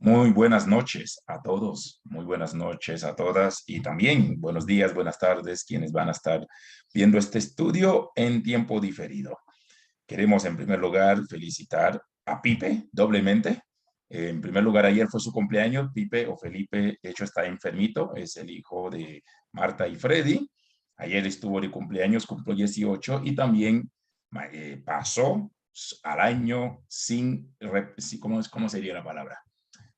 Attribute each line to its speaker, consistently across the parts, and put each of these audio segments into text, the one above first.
Speaker 1: Muy buenas noches a todos, muy buenas noches a todas y también buenos días, buenas tardes, quienes van a estar viendo este estudio en tiempo diferido. Queremos en primer lugar felicitar a Pipe doblemente. En primer lugar, ayer fue su cumpleaños. Pipe o Felipe, de hecho, está enfermito, es el hijo de Marta y Freddy. Ayer estuvo de cumpleaños, cumplió 18 y también pasó al año sin, ¿cómo sería la palabra?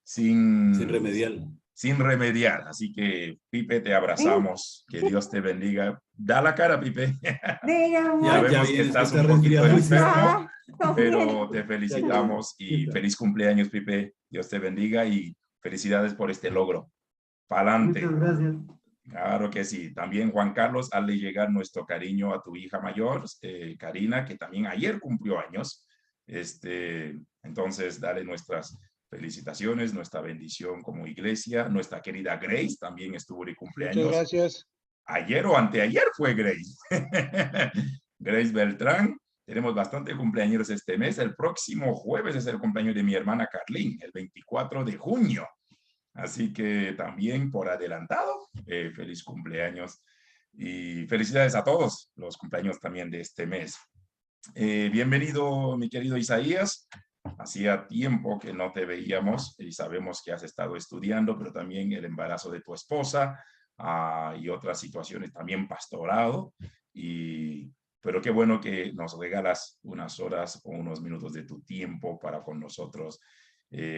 Speaker 2: Sin
Speaker 1: sin,
Speaker 2: remediar.
Speaker 1: sin remediar. Así que, Pipe, te abrazamos. Que Dios te bendiga. Da la cara, Pipe.
Speaker 2: Ya
Speaker 1: Sabemos que
Speaker 2: viene, es que
Speaker 1: estás
Speaker 2: está
Speaker 1: un poquito
Speaker 2: resfriado.
Speaker 1: enfermo, pero te
Speaker 2: Ya, ya viene.
Speaker 1: felicitamos y feliz cumpleaños, Pipe. Dios te bendiga y felicidades por este logro. Pa'lante.
Speaker 3: Muchas gracias.
Speaker 1: Claro que sí. También, Juan Carlos, hazle llegar nuestro cariño a tu hija mayor, Karina, que también ayer cumplió años. Entonces, dale nuestras felicitaciones, nuestra bendición como iglesia. Nuestra querida Grace también estuvo de
Speaker 3: Muchas
Speaker 1: cumpleaños.
Speaker 3: gracias.
Speaker 1: Ayer o anteayer fue Grace. Grace Beltrán. Tenemos bastante cumpleaños este mes. El próximo jueves es el cumpleaños de mi hermana Carlín, el 24 de junio. Así que también por adelantado, feliz cumpleaños y felicidades a todos los cumpleaños también de este mes. Bienvenido, mi querido Isaías. Hacía tiempo que no te veíamos y sabemos que has estado estudiando, pero también el embarazo de tu esposa y otras situaciones también pastorado. Pero qué bueno que nos regalas unas horas o unos minutos de tu tiempo para con nosotros.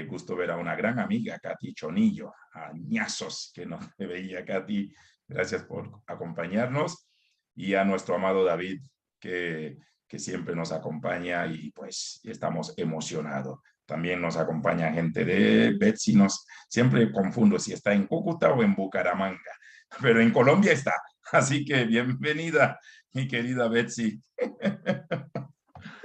Speaker 1: Gusto ver a una gran amiga, Katy Chonillo, añazos que no te veía, Katy. Gracias por acompañarnos. Y a nuestro amado David, que siempre nos acompaña y pues estamos emocionados. También nos acompaña gente de Betsy, siempre confundo si está en Cúcuta o en Bucaramanga, pero en Colombia está. Así que bienvenida, mi querida Betsy.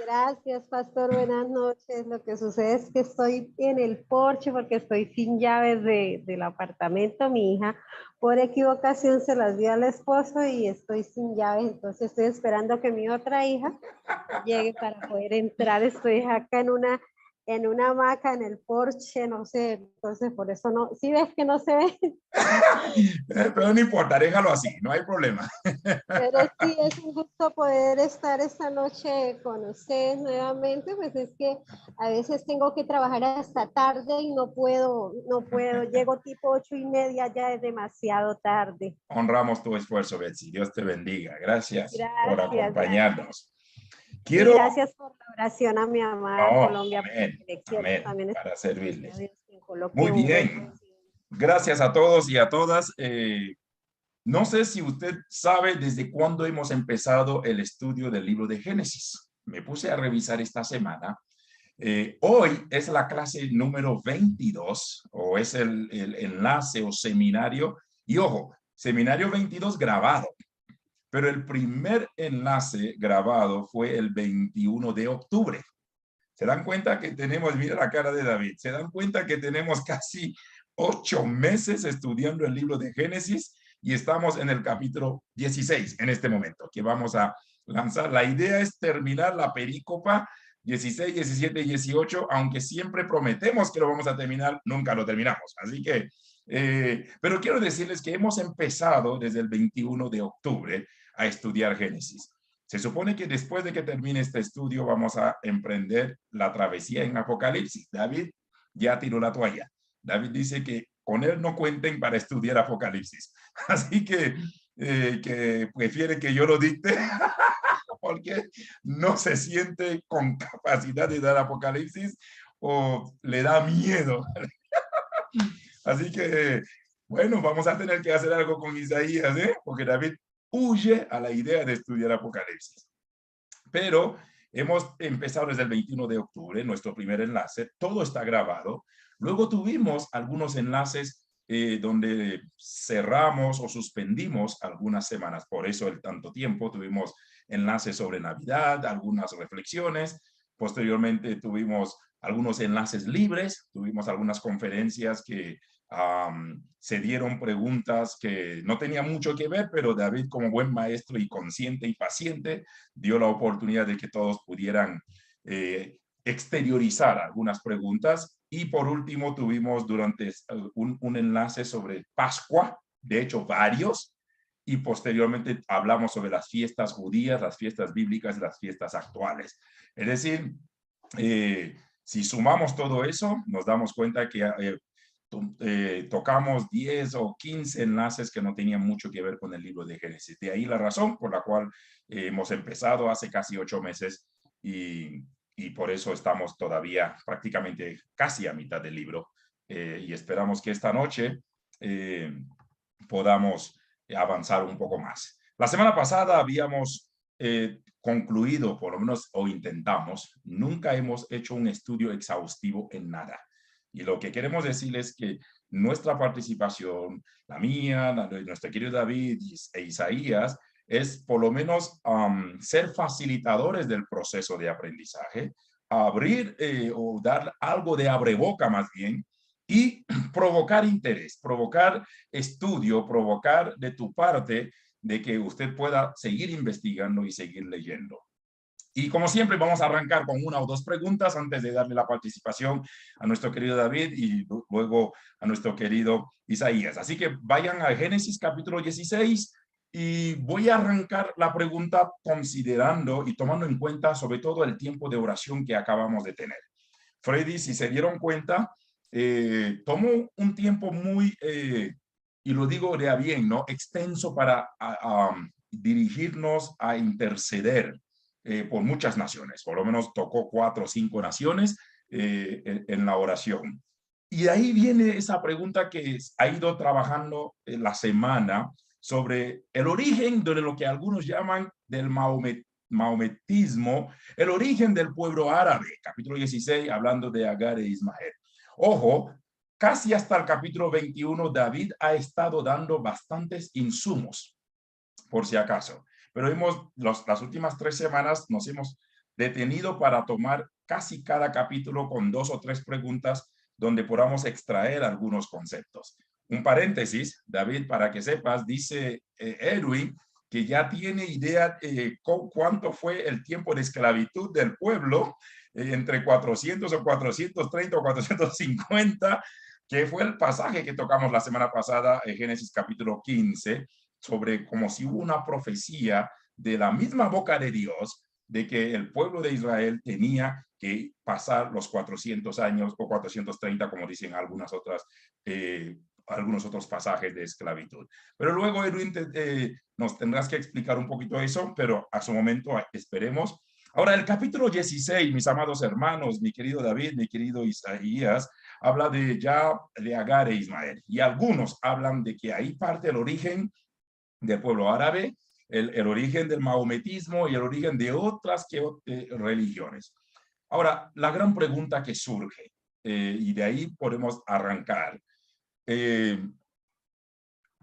Speaker 4: Gracias, pastor. Buenas noches. Lo que sucede es que estoy en el porche porque estoy sin llaves del apartamento. Mi hija, por equivocación, se las dio al esposo y estoy sin llaves. Entonces estoy esperando que mi otra hija llegue para poder entrar. Estoy acá en una hamaca en el porche, no sé. Entonces por eso no. ¿Sí ves que no se ve?
Speaker 1: Pero no importa, déjalo así, no hay problema.
Speaker 4: Pero sí, es un gusto poder estar esta noche con ustedes nuevamente, pues es que a veces tengo que trabajar hasta tarde y no puedo, llego tipo 8:30, ya es demasiado tarde.
Speaker 1: Honramos tu esfuerzo, Betsy. Dios te bendiga. Gracias por
Speaker 4: Gracias, gracias.
Speaker 1: acompañarnos.
Speaker 4: Y
Speaker 1: Quiero,
Speaker 4: gracias por la oración a mi amada
Speaker 1: no,
Speaker 4: Colombia,
Speaker 1: amén,
Speaker 4: porque le quiero
Speaker 1: amén,
Speaker 4: también
Speaker 1: para
Speaker 4: estar
Speaker 1: servirles.
Speaker 4: a Dios quien coloque
Speaker 1: Muy
Speaker 4: un buen
Speaker 1: bien.
Speaker 4: presidente.
Speaker 1: Gracias a todos y a todas. No sé si usted sabe desde cuándo hemos empezado el estudio del libro de Génesis. Me puse a revisar esta semana. Hoy es la clase número 22 o es el enlace o seminario. Y ojo, seminario 22 grabado. Pero el primer enlace grabado fue el 21 de octubre. ¿Se dan cuenta que tenemos, mira la cara de David, se dan cuenta que tenemos casi 8 meses estudiando el libro de Génesis y estamos en el capítulo 16 en este momento, que vamos a lanzar? La idea es terminar la perícopa 16, 17 y 18, aunque siempre prometemos que lo vamos a terminar, nunca lo terminamos. Así que, pero quiero decirles que hemos empezado desde el 21 de octubre a estudiar Génesis. Se supone que después de que termine este estudio vamos a emprender la travesía en Apocalipsis. David ya tiró la toalla. David dice que con él no cuenten para estudiar Apocalipsis. Así que prefiere que yo lo dicte porque no se siente con capacidad de dar Apocalipsis o le da miedo. Así que, bueno, vamos a tener que hacer algo con Isaías, porque David huye a la idea de estudiar Apocalipsis. Pero hemos empezado desde el 21 de octubre, nuestro primer enlace, todo está grabado. Luego tuvimos algunos enlaces donde cerramos o suspendimos algunas semanas, por eso el tanto tiempo. Tuvimos enlaces sobre Navidad, algunas reflexiones. Posteriormente tuvimos algunos enlaces libres, tuvimos algunas conferencias que se dieron preguntas que no tenían mucho que ver, pero David, como buen maestro y consciente y paciente, dio la oportunidad de que todos pudieran exteriorizar algunas preguntas Y por último, tuvimos durante un enlace sobre Pascua, de hecho varios, y posteriormente hablamos sobre las fiestas judías, las fiestas bíblicas y las fiestas actuales. Es decir, si sumamos todo eso, nos damos cuenta que tocamos 10 o 15 enlaces que no tenían mucho que ver con el libro de Génesis. De ahí la razón por la cual hemos empezado hace casi 8 meses y por eso estamos todavía prácticamente casi a mitad del libro. Y esperamos que esta noche podamos avanzar un poco más. La semana pasada habíamos concluido, por lo menos, o intentamos, nunca hemos hecho un estudio exhaustivo en nada. Y lo que queremos decirles es que nuestra participación, la mía, la de nuestro querido David e Isaías, es por lo menos ser facilitadores del proceso de aprendizaje, abrir o dar algo de abreboca más bien, y provocar interés, provocar estudio, provocar de tu parte de que usted pueda seguir investigando y seguir leyendo. Y como siempre vamos a arrancar con una o dos preguntas antes de darle la participación a nuestro querido David y luego a nuestro querido Isaías. Así que vayan a Génesis capítulo 16 y voy a arrancar la pregunta considerando y tomando en cuenta sobre todo el tiempo de oración que acabamos de tener. Freddy, si se dieron cuenta, tomó un tiempo muy, y lo digo de a bien, ¿no? Extenso para dirigirnos a interceder por muchas naciones. Por lo menos tocó 4 o 5 naciones en la oración. Y de ahí viene esa pregunta que ha ido trabajando en la semana sobre el origen de lo que algunos llaman del maometismo, el origen del pueblo árabe, capítulo 16, hablando de Agar e Ismael. Ojo, casi hasta el capítulo 21, David ha estado dando bastantes insumos, por si acaso. Pero las últimas 3 semanas nos hemos detenido para tomar casi cada capítulo con 2 o 3 preguntas donde podamos extraer algunos conceptos. Un paréntesis, David, para que sepas, dice Edwin, que ya tiene idea cuánto fue el tiempo de esclavitud del pueblo, entre 400 o 430 o 450, que fue el pasaje que tocamos la semana pasada en Génesis capítulo 15, sobre como si hubo una profecía de la misma boca de Dios de que el pueblo de Israel tenía que pasar los 400 años o 430, como dicen algunos otros pasajes de esclavitud. Pero luego, Edwin, nos tendrás que explicar un poquito eso, pero a su momento esperemos. Ahora, el capítulo 16, mis amados hermanos, mi querido David, mi querido Isaías, habla de Agar e Ismael. Y algunos hablan de que ahí parte el origen del pueblo árabe, el origen del maometismo y el origen de otras religiones. Ahora, la gran pregunta que surge, y de ahí podemos arrancar,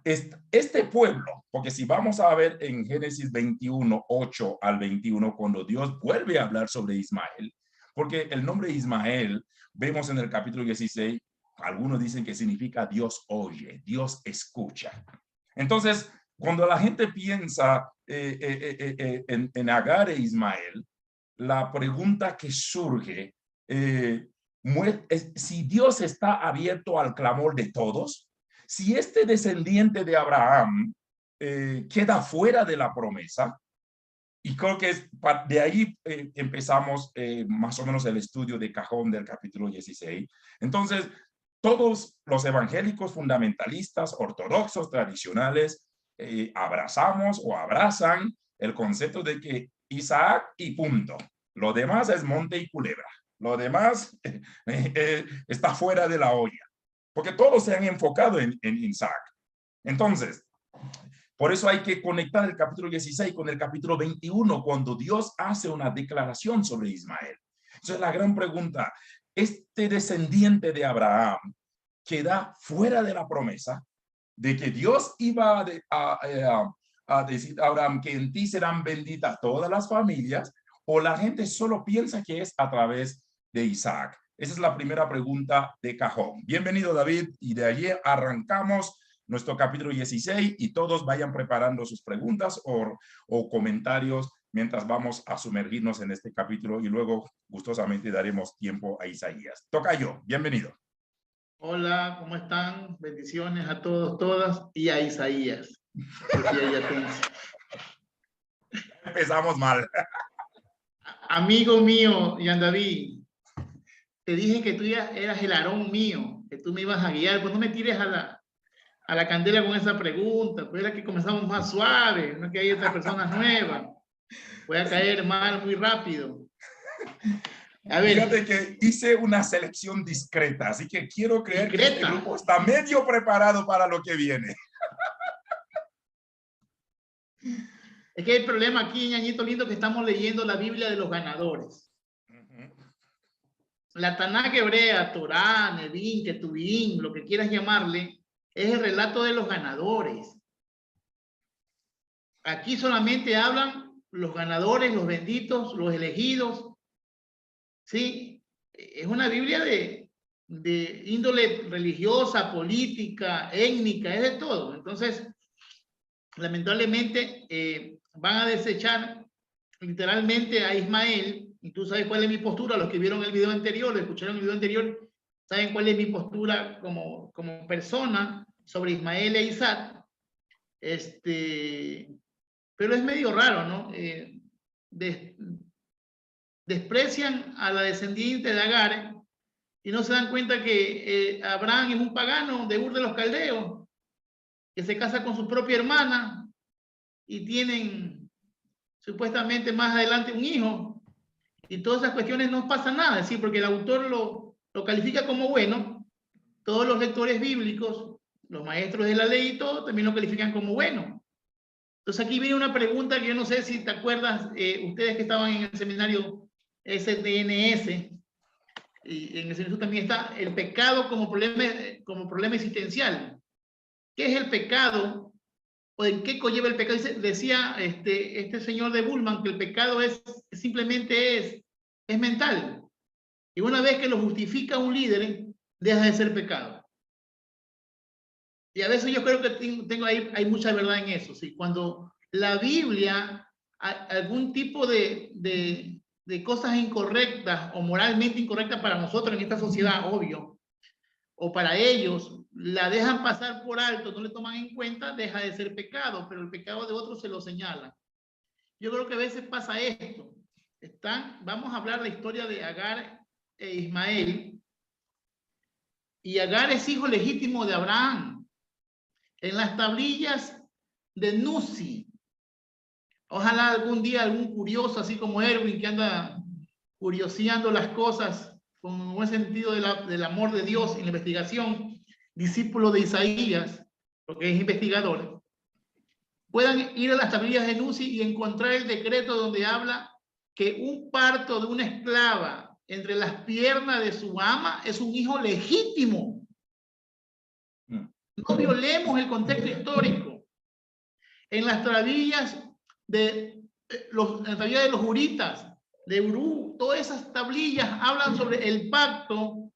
Speaker 1: este pueblo, porque si vamos a ver en Génesis 21, 8 al 21, cuando Dios vuelve a hablar sobre Ismael, porque el nombre Ismael, vemos en el capítulo 16, algunos dicen que significa Dios oye, Dios escucha. Entonces, cuando la gente piensa en Agar e Ismael, la pregunta que surge es si Dios está abierto al clamor de todos, si este descendiente de Abraham queda fuera de la promesa, y creo que de ahí empezamos más o menos el estudio de cajón del capítulo 16. Entonces, todos los evangélicos fundamentalistas, ortodoxos, tradicionales, abrazamos o abrazan el concepto de que Isaac y punto. Lo demás es monte y culebra. Lo demás está fuera de la olla. Porque todos se han enfocado en Isaac. Entonces, por eso hay que conectar el capítulo 16 con el capítulo 21, cuando Dios hace una declaración sobre Ismael. Entonces, la gran pregunta, este descendiente de Abraham queda fuera de la promesa de que Dios iba a decir a Abraham que en ti serán benditas todas las familias, o la gente solo piensa que es a través de Isaac. Esa es la primera pregunta de cajón. Bienvenido, David, y de allí arrancamos nuestro capítulo 16 y todos vayan preparando sus preguntas o comentarios mientras vamos a sumergirnos en este capítulo y luego gustosamente daremos tiempo a Isaías. Tocayo, bienvenido.
Speaker 2: Hola, ¿cómo están? Bendiciones a todos, todas y a Isaías.
Speaker 1: Empezamos mal.
Speaker 2: Amigo mío, Yandaví, te dije que tú ya eras el Aarón mío, que tú me ibas a guiar, pues no me tires a la candela con esa pregunta, pues era que comenzamos más suave, no que hay otras personas nuevas. Voy a caer mal muy rápido. A ver.
Speaker 1: Fíjate que hice una selección discreta, así que quiero creer que este grupo está medio preparado para lo que viene.
Speaker 2: Es que hay problema aquí, ñañito lindo, que estamos leyendo la Biblia de los ganadores. La Tanakh hebrea, Torá, Nevín, Ketuvim, lo que quieras llamarle, es el relato de los ganadores. Aquí solamente hablan los ganadores, los benditos, los elegidos. ¿Sí? Es una Biblia de índole religiosa, política, étnica, es de todo. Entonces, lamentablemente, van a desechar literalmente a Ismael, y tú sabes cuál es mi postura, los que vieron el video anterior, lo escucharon el video anterior, saben cuál es mi postura como persona sobre Ismael e Isaac. Pero es medio raro, ¿no? Desprecian a la descendiente de Agar y no se dan cuenta que Abraham es un pagano de Ur de los Caldeos, que se casa con su propia hermana y tienen supuestamente más adelante un hijo, y todas esas cuestiones no pasa nada, es decir, porque el autor lo califica como bueno. Todos los lectores bíblicos, los maestros de la ley y todo, también lo califican como bueno. Entonces aquí viene una pregunta que yo no sé si te acuerdas, ustedes que estaban en el seminario SDNS, y en el seminario también está el pecado como problema existencial. ¿Qué es el pecado? ¿O en qué conlleva el pecado? Decía este señor de Bullman que el pecado simplemente es mental. Y una vez que lo justifica un líder, deja de ser pecado. Y a veces yo creo que hay mucha verdad en eso. ¿Sí? Cuando la Biblia, algún tipo de cosas incorrectas o moralmente incorrectas para nosotros en esta sociedad, obvio, o para ellos, la dejan pasar por alto, no le toman en cuenta, deja de ser pecado, pero el pecado de otros se lo señala. Yo creo que a veces pasa esto. Vamos a hablar de la historia de Agar e Ismael, y Agar es hijo legítimo de Abraham. En las tablillas de Nusi, ojalá algún día algún curioso, así como Erwin, que anda curioseando las cosas con un buen sentido del amor de Dios en la investigación, discípulo de Isaías, porque es investigador, puedan ir a las tablillas de Nusi y encontrar el decreto donde habla que un parto de una esclava entre las piernas de su ama es un hijo legítimo. No violemos el contexto histórico. En las tablillas de los Uritas, de Urú, todas esas tablillas hablan sobre el parto,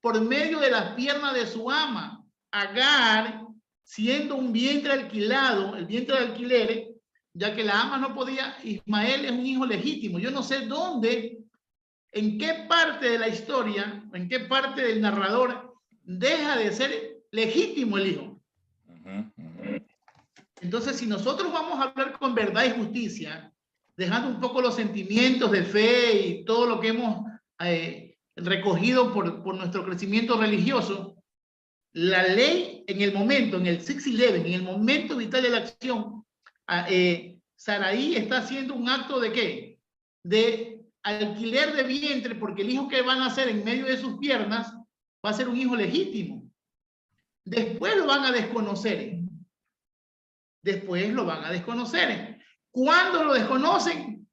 Speaker 2: por medio de las piernas de su ama. Agar, siendo un vientre alquilado, el vientre de alquiler, ya que la ama no podía, Ismael es un hijo legítimo. Yo no sé dónde, en qué parte de la historia, en qué parte del narrador deja de ser legítimo el hijo. Entonces, si nosotros vamos a hablar con verdad y justicia, dejando un poco los sentimientos de fe y todo lo que hemos recogido por nuestro crecimiento religioso, la ley en el momento, en el 611, en el momento vital de la acción, Saraí está haciendo un acto de ¿qué? De alquiler de vientre, porque el hijo que van a nacer en medio de sus piernas va a ser un hijo legítimo. Después lo van a desconocer. ¿Cuándo lo desconocen?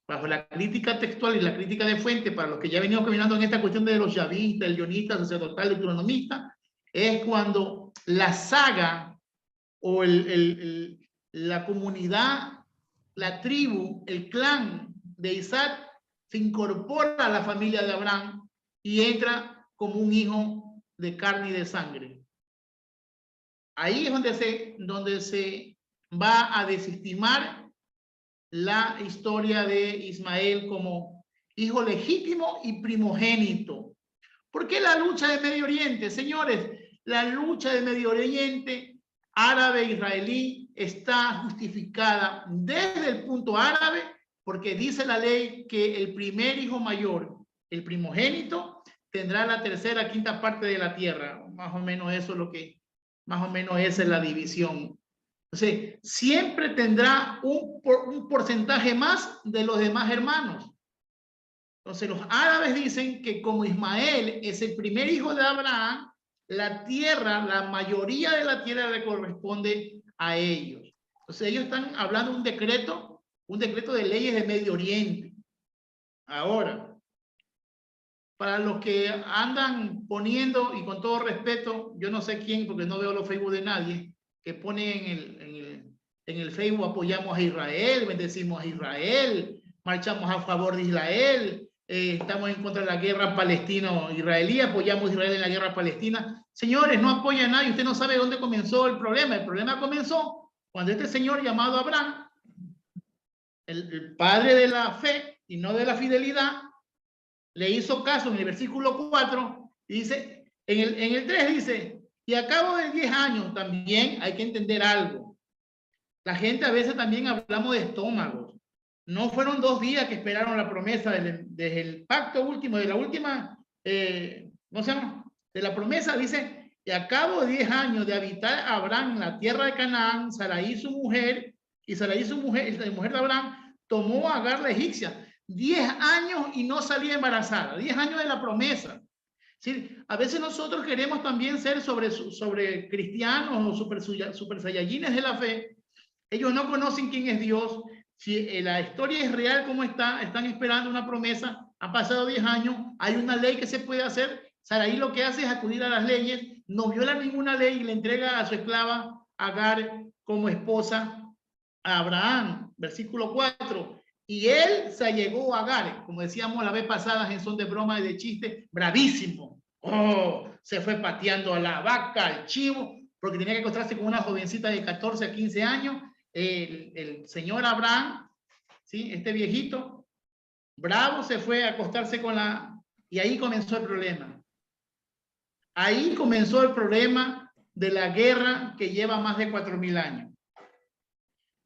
Speaker 2: Bajo la crítica textual y la crítica de fuente, para los que ya venimos caminando en esta cuestión de los yavistas, el guionista, sacerdotal, el deuteronomista, es cuando la saga o la comunidad, la tribu, el clan de Isaac se incorpora a la familia de Abraham y entra como un hijo de carne y de sangre. Ahí es donde se va a desestimar la historia de Ismael como hijo legítimo y primogénito. ¿Por qué la lucha de Medio Oriente? Señores, la lucha de Medio Oriente árabe-israelí está justificada desde el punto árabe, porque dice la ley que el primer hijo mayor, el primogénito, tendrá la tercera, quinta parte de la tierra. Más o menos eso es lo que, más o menos esa es la división. Entonces, siempre tendrá un porcentaje más de los demás hermanos. Entonces, los árabes dicen que como Ismael es el primer hijo de Abraham, la tierra, la mayoría de la tierra le corresponde a ellos. Entonces, ellos están hablando de un decreto de leyes de Medio Oriente. Ahora, para los que andan poniendo, y con todo respeto, yo no sé quién, porque no veo los Facebook de nadie, que pone en el Facebook apoyamos a Israel, bendecimos a Israel, marchamos a favor de Israel, estamos en contra de la guerra palestino-israelí, apoyamos a Israel en la guerra palestina. Señores, no apoya a nadie, usted no sabe dónde comenzó el problema. El problema comenzó cuando este señor llamado Abraham, el padre de la fe y no de la fidelidad, le hizo caso en el versículo 4, y dice, en el 3 dice, y a cabo de 10 años también hay que entender algo. La gente a veces también hablamos de estómagos. No fueron 2 días que esperaron la promesa desde el pacto último, de la última, ¿no se llama? De la promesa dice, y a cabo de 10 años de habitar Abraham en la tierra de Canaán, Sarai su mujer, y Sarai su mujer, la mujer de Abraham, tomó a Agar la egipcia. 10 años y no salía embarazada, 10 años de la promesa. ¿Sí? A veces nosotros queremos también ser sobre cristianos o super saiyajines de la fe. Ellos no conocen quién es Dios. Si la historia es real, ¿cómo está? Están esperando una promesa. Han pasado 10 años, hay una ley que se puede hacer. Sarai lo que hace es acudir a las leyes, no viola ninguna ley y le entrega a su esclava Agar como esposa a Abraham. Versículo 4. Y él se allegó a Agar, como decíamos la vez pasada en son de broma y de chiste, bravísimo. Oh, se fue pateando a la vaca, al chivo, porque tenía que acostarse con una jovencita de 14 a 15 años. El señor Abraham, ¿sí? Este viejito, bravo, se fue a acostarse con la... Y ahí comenzó el problema. Ahí comenzó el problema de la guerra que lleva más de 4.000 años.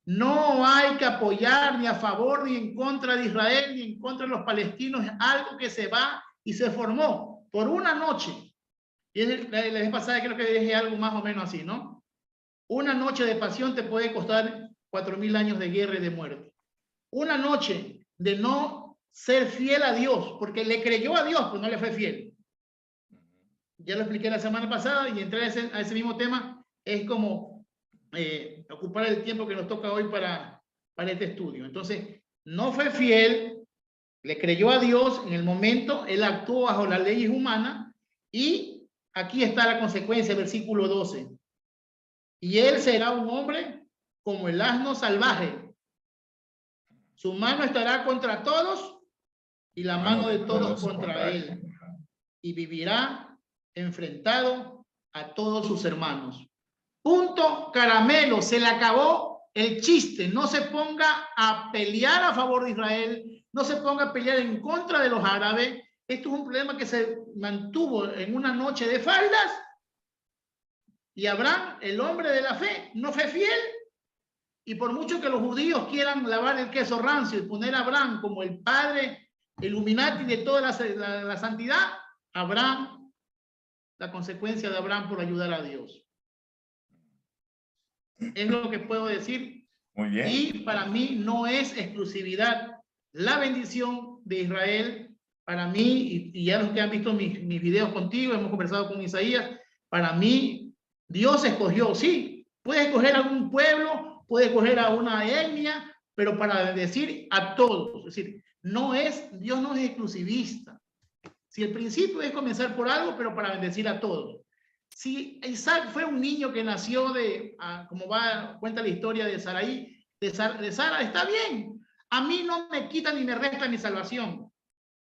Speaker 2: No hay que apoyar ni a favor ni en contra de Israel ni en contra de los palestinos. Es algo que se va y se formó por una noche. Y la vez pasada creo que dije algo más o menos así, ¿no? Una noche de pasión te puede costar 4.000 años de guerra y de muerte. Una noche de no ser fiel a Dios, porque le creyó a Dios, pues no le fue fiel. Ya lo expliqué la semana pasada y entré a ese mismo tema. Es como... ocupar el tiempo que nos toca hoy para este estudio. Entonces, no fue fiel, le creyó a Dios en el momento, él actuó bajo las leyes humanas y aquí está la consecuencia, versículo 12. Y él será un hombre como el asno salvaje. Su mano estará contra todos y la mano de todos contra él. Y vivirá enfrentado a todos sus hermanos. Punto, caramelo, se le acabó el chiste. No se ponga a pelear a favor de Israel, no se ponga a pelear en contra de los árabes. Esto es un problema que se mantuvo en una noche de faldas y Abraham, el hombre de la fe, no fue fiel. Y por mucho que los judíos quieran lavar el queso rancio y poner a Abraham como el padre Illuminati de toda la santidad, Abraham, la consecuencia de Abraham por ayudar a Dios. Es lo que puedo decir.
Speaker 1: Muy bien.
Speaker 2: Y para mí no es exclusividad la bendición de Israel. Para mí, y ya los que han visto mis videos contigo, hemos conversado con Isaías, para mí Dios escogió, sí, puede escoger a algún pueblo, puede escoger a una etnia, pero para decir a todos. Es decir, Dios no es exclusivista. Si el principio es comenzar por algo, pero para bendecir a todos. Si Isaac fue un niño que nació como cuenta la historia de Sarai, de Sara, está bien. A mí no me quita ni me resta mi salvación.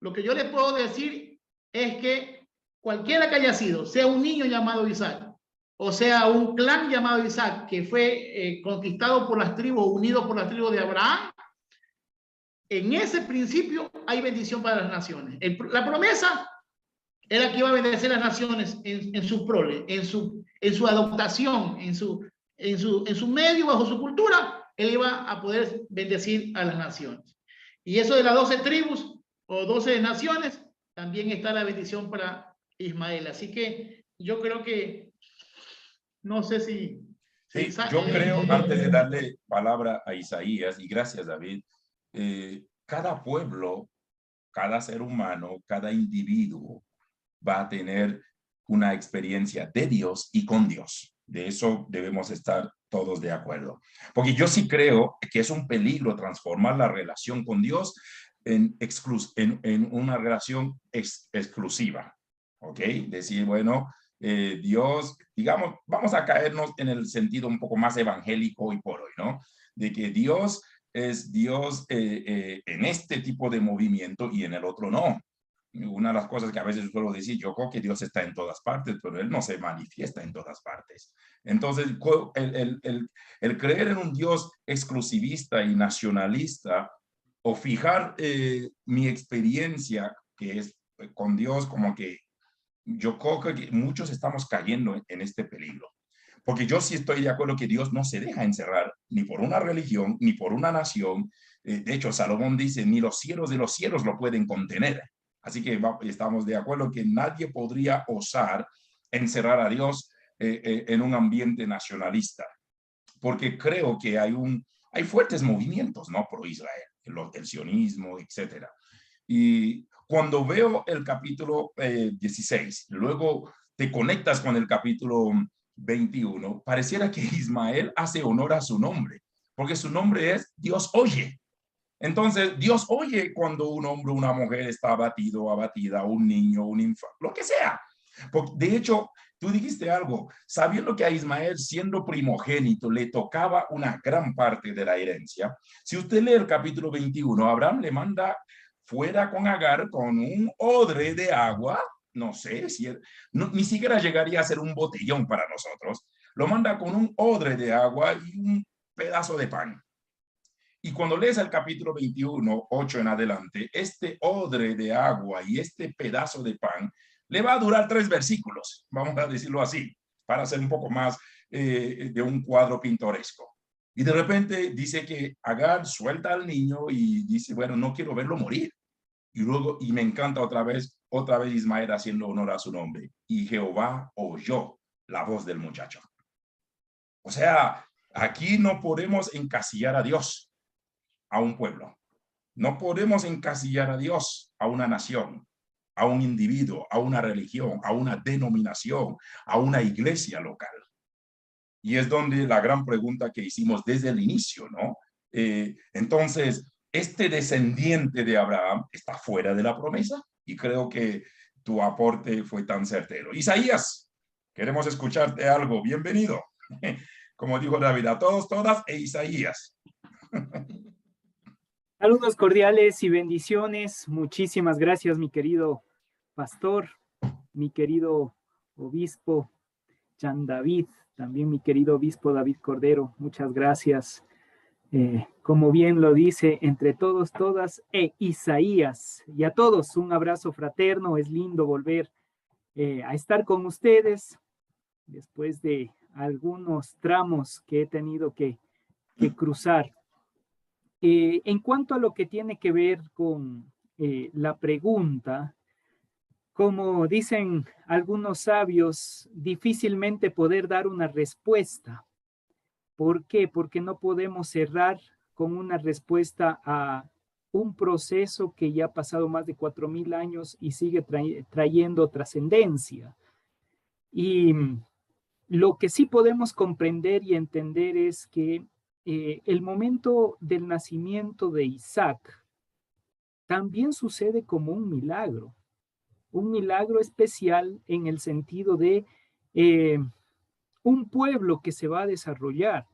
Speaker 2: Lo que yo le puedo decir es que cualquiera que haya sido, sea un niño llamado Isaac, o sea, un clan llamado Isaac, que fue conquistado por las tribus, unido por las tribus de Abraham, en ese principio hay bendición para las naciones. La promesa era que iba a bendecir las naciones en su prole, en su adoptación, en su medio, bajo su cultura, él iba a poder bendecir a las naciones. Y eso de las 12 tribus o 12 naciones, también está la bendición para Ismael. Así que yo creo que, no sé si...
Speaker 1: Sí, yo creo, antes de darle palabra a Isaías, y gracias David, cada pueblo, cada ser humano, cada individuo va a tener una experiencia de Dios y con Dios. De eso debemos estar todos de acuerdo. Porque yo sí creo que es un peligro transformar la relación con Dios en una relación exclusiva. ¿Ok? Decir, bueno, Dios, digamos, vamos a caernos en el sentido un poco más evangélico hoy por hoy, ¿no? De que Dios es Dios en este tipo de movimiento y en el otro no. Una de las cosas que a veces suelo decir, yo creo que Dios está en todas partes, pero Él no se manifiesta en todas partes. Entonces, el creer en un Dios exclusivista y nacionalista o fijar mi experiencia que es con Dios como que yo creo que muchos estamos cayendo en este peligro. Porque yo sí estoy de acuerdo que Dios no se deja encerrar ni por una religión, ni por una nación. De hecho, Salomón dice, ni los cielos de los cielos lo pueden contener. Así que estamos de acuerdo que nadie podría osar encerrar a Dios en un ambiente nacionalista. Porque creo que hay fuertes movimientos, ¿no? Pro Israel, el sionismo, etcétera. Y cuando veo el capítulo 16, luego te conectas con el capítulo 21, pareciera que Ismael hace honor a su nombre, porque su nombre es Dios oye. Entonces, Dios oye cuando un hombre o una mujer está abatido, abatida, un niño, un infante, lo que sea. Porque, de hecho, tú dijiste algo, sabiendo que a Ismael, siendo primogénito, le tocaba una gran parte de la herencia. Si usted lee el capítulo 21, Abraham le manda fuera con Agar con un odre de agua, no sé si ni siquiera llegaría a ser un botellón para nosotros, lo manda con un odre de agua y un pedazo de pan. Y cuando lees el capítulo 21, 8 en adelante, este odre de agua y este pedazo de pan le va a durar 3 versículos, vamos a decirlo así, para hacer un poco más de un cuadro pintoresco. Y de repente dice que Agar suelta al niño y dice, bueno, no quiero verlo morir. Y luego, y me encanta otra vez Ismael haciendo honor a su nombre. Y Jehová oyó la voz del muchacho. O sea, aquí no podemos encasillar a Dios a un pueblo. No podemos encasillar a Dios a una nación, a un individuo, a una religión, a una denominación, a una iglesia local. Y es donde la gran pregunta que hicimos desde el inicio, ¿no? Entonces, este descendiente de Abraham está fuera de la promesa y creo que tu aporte fue tan certero. Isaías, queremos escucharte algo. Bienvenido. Como dijo David, a todos, todas e Isaías.
Speaker 3: Saludos cordiales y bendiciones. Muchísimas gracias, mi querido pastor, mi querido obispo Jan David, también mi querido obispo David Cordero. Muchas gracias. Como bien lo dice, entre todos, todas e Isaías. Y a todos un abrazo fraterno. Es lindo volver a estar con ustedes después de algunos tramos que he tenido que cruzar. En cuanto a lo que tiene que ver con la pregunta, como dicen algunos sabios, difícilmente poder dar una respuesta. ¿Por qué? Porque no podemos cerrar con una respuesta a un proceso que ya ha pasado más de 4,000 años y sigue trayendo trascendencia. Y lo que sí podemos comprender y entender es que el momento del nacimiento de Isaac también sucede como un milagro especial en el sentido de un pueblo que se va a desarrollar,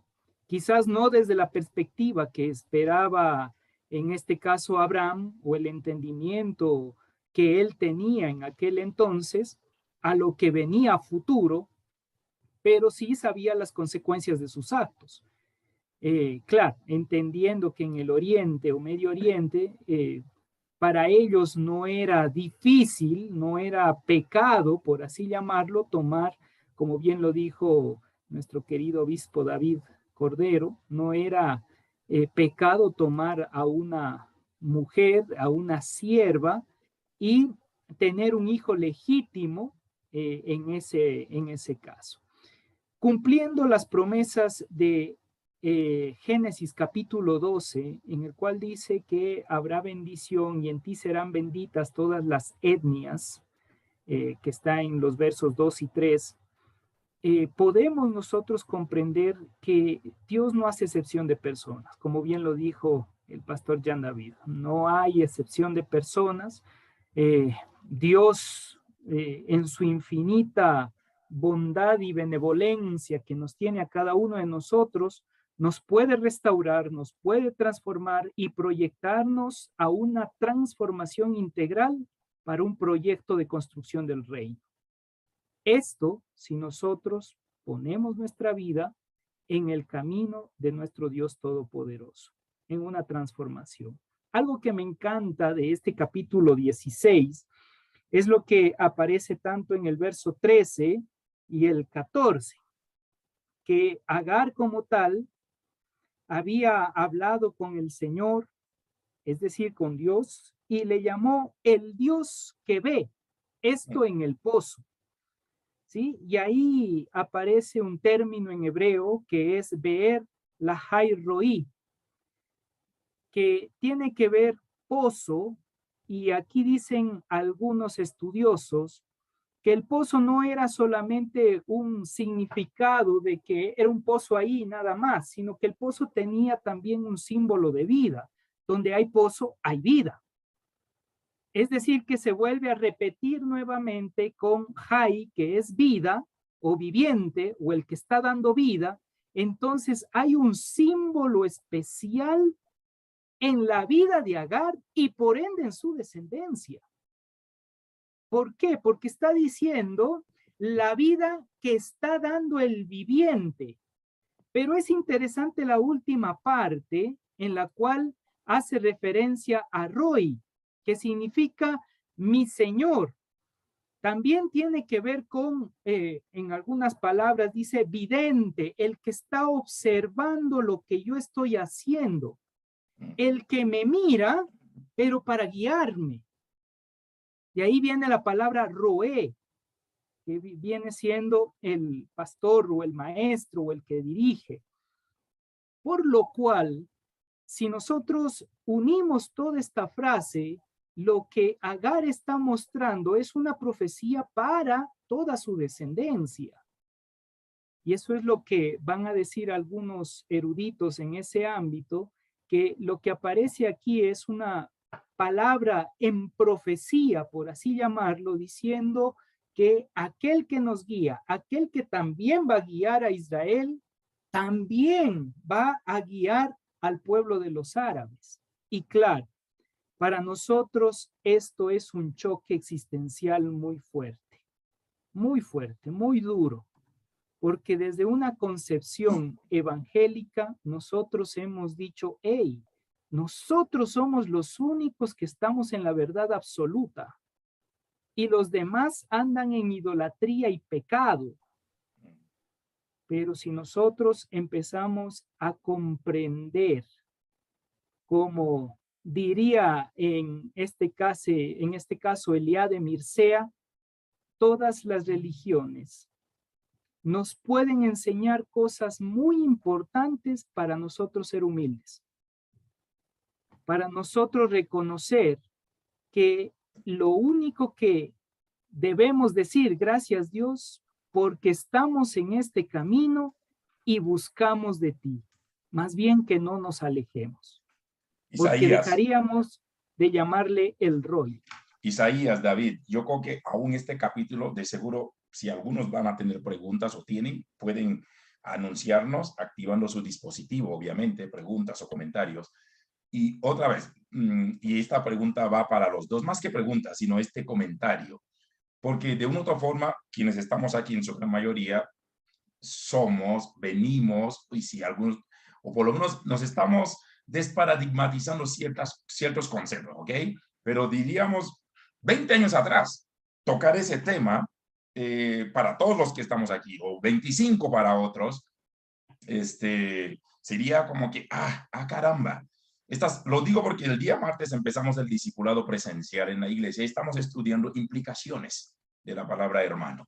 Speaker 3: quizás no desde la perspectiva que esperaba en este caso Abraham o el entendimiento que él tenía en aquel entonces a lo que venía a futuro, pero sí sabía las consecuencias de sus actos. Claro, entendiendo que en el Oriente o Medio Oriente, para ellos no era difícil, no era pecado, por así llamarlo, tomar, como bien lo dijo nuestro querido obispo David Cordero, no era pecado tomar a una mujer, a una sierva y tener un hijo legítimo en ese caso. Cumpliendo las promesas de Génesis capítulo 12, en el cual dice que habrá bendición y en ti serán benditas todas las etnias, que está en los versos 2 y 3, podemos nosotros comprender que Dios no hace excepción de personas, como bien lo dijo el pastor Jan David. No hay excepción de personas. Dios, en su infinita bondad y benevolencia que nos tiene a cada uno de nosotros, nos puede restaurar, nos puede transformar y proyectarnos a una transformación integral para un proyecto de construcción del reino. Esto si nosotros ponemos nuestra vida en el camino de nuestro Dios Todopoderoso, en una transformación. Algo que me encanta de este capítulo 16 es lo que aparece tanto en el verso 13 y el 14, que Agar como tal había hablado con el Señor, es decir, con Dios, y le llamó el Dios que ve, esto en el pozo. ¿Sí? Y ahí aparece un término en hebreo que es Be'er Lahai Roí, que tiene que ver pozo, y aquí dicen algunos estudiosos que el pozo no era solamente un significado de que era un pozo ahí nada más, sino que el pozo tenía también un símbolo de vida. Donde hay pozo, hay vida. Es decir, que se vuelve a repetir nuevamente con Hay, que es vida o viviente o el que está dando vida. Entonces hay un símbolo especial en la vida de Agar y por ende en su descendencia. ¿Por qué? Porque está diciendo la vida que está dando el viviente. Pero es interesante la última parte en la cual hace referencia a Roy, que significa mi Señor. También tiene que ver con, en algunas palabras dice vidente, el que está observando lo que yo estoy haciendo, el que me mira, pero para guiarme. De ahí viene la palabra roé, que viene siendo el pastor o el maestro o el que dirige. Por lo cual, si nosotros unimos toda esta frase, lo que Agar está mostrando es una profecía para toda su descendencia. Y eso es lo que van a decir algunos eruditos en ese ámbito, que lo que aparece aquí es una palabra en profecía, por así llamarlo, diciendo que aquel que nos guía, aquel que también va a guiar a Israel, también va a guiar al pueblo de los árabes. Y claro, para nosotros esto es un choque existencial muy fuerte, muy duro, porque desde una concepción evangélica nosotros hemos dicho, hey, nosotros somos los únicos que estamos en la verdad absoluta y los demás andan en idolatría y pecado. Pero si nosotros empezamos a comprender, como diría en este caso Eliá de Mircea, todas las religiones nos pueden enseñar cosas muy importantes para nosotros ser humildes, para nosotros reconocer que lo único que debemos decir, gracias Dios, porque estamos en este camino y buscamos de ti, más bien que no nos alejemos, porque
Speaker 1: Isaías,
Speaker 3: dejaríamos de llamarle el Roy.
Speaker 1: Isaías, David, yo creo que aún este capítulo, de seguro, si algunos van a tener preguntas o tienen, pueden anunciarnos activando su dispositivo, obviamente, preguntas o comentarios. Y otra vez, y esta pregunta va para los dos, más que preguntas, sino este comentario, porque de una u otra forma, quienes estamos aquí en su gran mayoría, somos, venimos, y si algunos, o por lo menos nos estamos desparadigmatizando ciertos conceptos, ¿ok? Pero diríamos 20 años atrás, tocar ese tema para todos los que estamos aquí, o 25 para otros, sería como que, caramba. Lo digo porque el día martes empezamos el discipulado presencial en la iglesia y estamos estudiando implicaciones de la palabra hermano.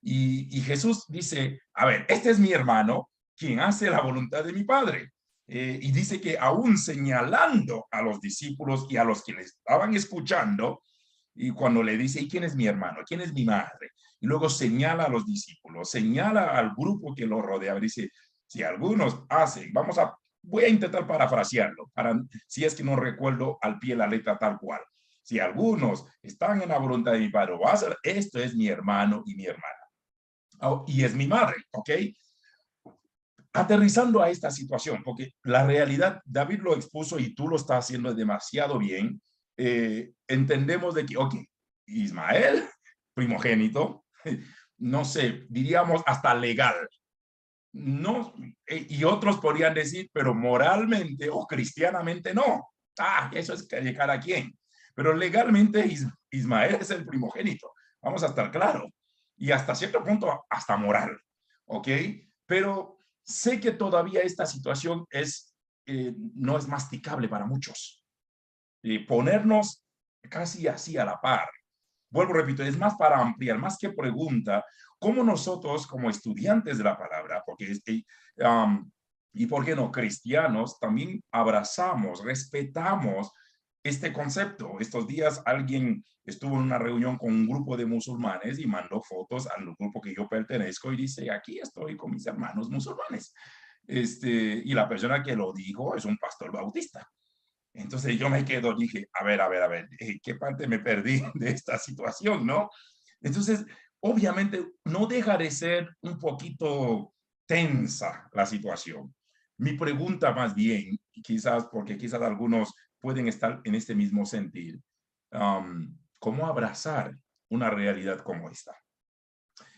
Speaker 1: Y Jesús dice, a ver, este es mi hermano, quien hace la voluntad de mi Padre. Y dice que aún señalando a los discípulos y a los que le estaban escuchando, y cuando le dice, ¿y quién es mi hermano? ¿Quién es mi madre? Y luego señala a los discípulos, señala al grupo que lo rodea, dice, si algunos hacen, voy a intentar parafrasearlo, si es que no recuerdo al pie la letra tal cual. Si algunos están en la voluntad de mi Padre, esto es mi hermano y mi hermana. Y es mi madre, ¿ok? Aterrizando a esta situación, porque la realidad, David lo expuso y tú lo estás haciendo demasiado bien, entendemos de que, ok, Ismael, primogénito, no sé, diríamos hasta legal, no, y otros podrían decir, pero moralmente o cristianamente no. Eso es de cada quien. Pero legalmente Ismael es el primogénito. Vamos a estar claros. Y hasta cierto punto, hasta moral. ¿Ok? Pero sé que todavía esta situación no es masticable para muchos. Ponernos casi así a la par. Vuelvo, repito, es más para ampliar, más que pregunta, cómo nosotros como estudiantes de la palabra, y por qué no cristianos, también abrazamos, respetamos este concepto. Estos días alguien estuvo en una reunión con un grupo de musulmanes y mandó fotos al grupo que yo pertenezco y dice, aquí estoy con mis hermanos musulmanes. Y la persona que lo dijo es un pastor bautista. Entonces yo me quedo, dije, a ver, ¿qué parte me perdí de esta situación, no? Entonces, obviamente, no deja de ser un poquito tensa la situación. Mi pregunta más bien, porque quizás algunos pueden estar en este mismo sentir, ¿cómo abrazar una realidad como esta?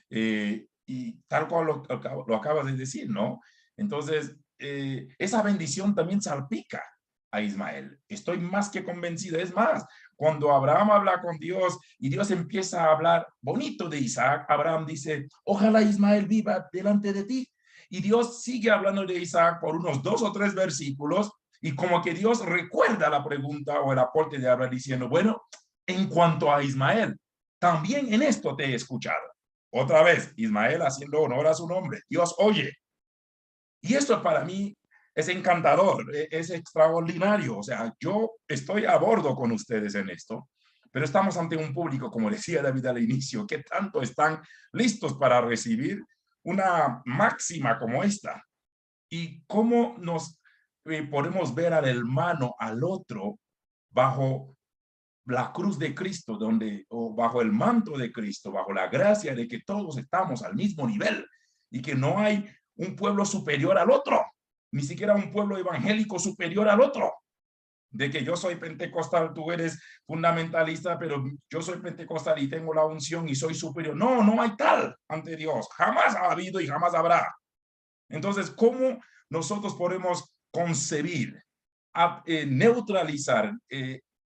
Speaker 1: Y tal cual lo acabas de decir, ¿no? Entonces, esa bendición también salpica a Ismael. Estoy más que convencido. Es más, cuando Abraham habla con Dios y Dios empieza a hablar bonito de Isaac, Abraham dice, ojalá Ismael viva delante de ti. Y Dios sigue hablando de Isaac por unos 2 o 3 versículos y como que Dios recuerda la pregunta o el aporte de Abraham diciendo, bueno, en cuanto a Ismael, también en esto te he escuchado. Otra vez, Ismael haciendo honor a su nombre. Dios oye. Y esto para mí es encantador, es extraordinario. O sea, yo estoy a bordo con ustedes en esto, pero estamos ante un público, como decía David al inicio, que tanto están listos para recibir una máxima como esta. Y cómo nos podemos ver al hermano, al otro, bajo la cruz de Cristo, o bajo el manto de Cristo, bajo la gracia de que todos estamos al mismo nivel y que no hay un pueblo superior al otro, ni siquiera un pueblo evangélico superior al otro. De que yo soy pentecostal, tú eres fundamentalista, pero yo soy pentecostal y tengo la unción y soy superior. No, no hay tal ante Dios. Jamás ha habido y jamás habrá. Entonces, ¿cómo nosotros podemos concebir, neutralizar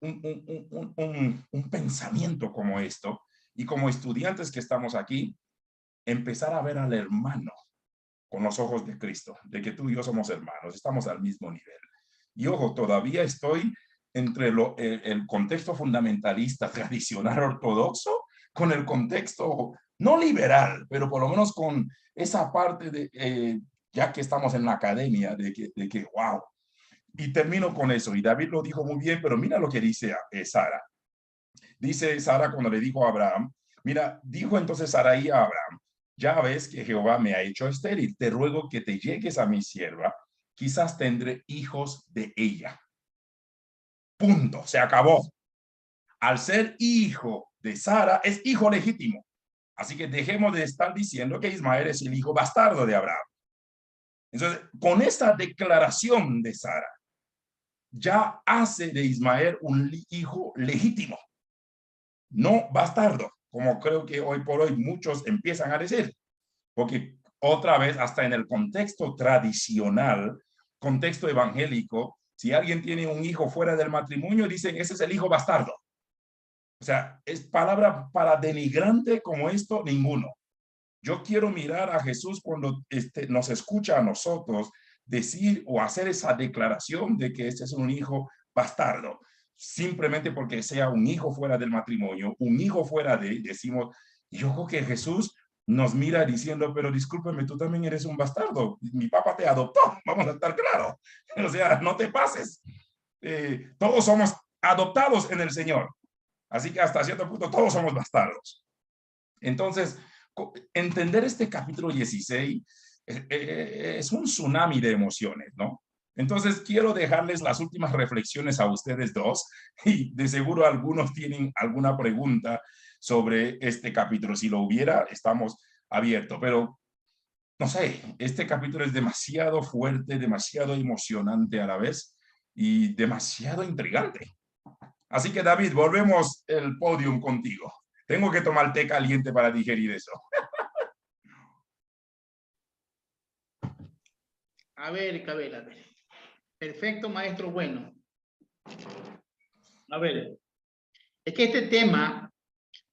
Speaker 1: un pensamiento como esto, y como estudiantes que estamos aquí, empezar a ver al hermano con los ojos de Cristo, de que tú y yo somos hermanos, estamos al mismo nivel? Y ojo, todavía estoy entre el contexto fundamentalista tradicional ortodoxo con el contexto no liberal, pero por lo menos con esa parte de, ya que estamos en la academia, de que wow. Y termino con eso, y David lo dijo muy bien, pero mira lo que dice Sara. Dice Sara cuando le dijo a Abraham, mira, dijo entonces Sarai a Abraham, ya ves que Jehová me ha hecho estéril, te ruego que te llegues a mi sierva, quizás tendré hijos de ella. Punto, se acabó. Al ser hijo de Sara, es hijo legítimo. Así que dejemos de estar diciendo que Ismael es el hijo bastardo de Abraham. Entonces, con esta declaración de Sara, ya hace de Ismael un hijo legítimo, no bastardo, como creo que hoy por hoy muchos empiezan a decir, porque otra vez, hasta en el contexto tradicional, contexto evangélico, si alguien tiene un hijo fuera del matrimonio, dicen, ese es el hijo bastardo. O sea, es palabra para denigrante como esto, ninguno. Yo quiero mirar a Jesús cuando nos escucha a nosotros decir o hacer esa declaración de que este es un hijo bastardo, simplemente porque sea un hijo fuera del matrimonio, un hijo fuera de, decimos, yo creo que Jesús nos mira diciendo, pero discúlpame, tú también eres un bastardo, mi papá te adoptó, vamos a estar claros, o sea, no te pases, todos somos adoptados en el Señor, así que hasta cierto punto todos somos bastardos. Entonces, entender este capítulo 16 es un tsunami de emociones, ¿no? Entonces, quiero dejarles las últimas reflexiones a ustedes dos y de seguro algunos tienen alguna pregunta sobre este capítulo. Si lo hubiera, estamos abiertos, pero no sé, este capítulo es demasiado fuerte, demasiado emocionante a la vez y demasiado intrigante. Así que, David, volvemos el podium contigo. Tengo que tomar té caliente para digerir eso.
Speaker 2: A ver. Perfecto, maestro, bueno. A ver, es que este tema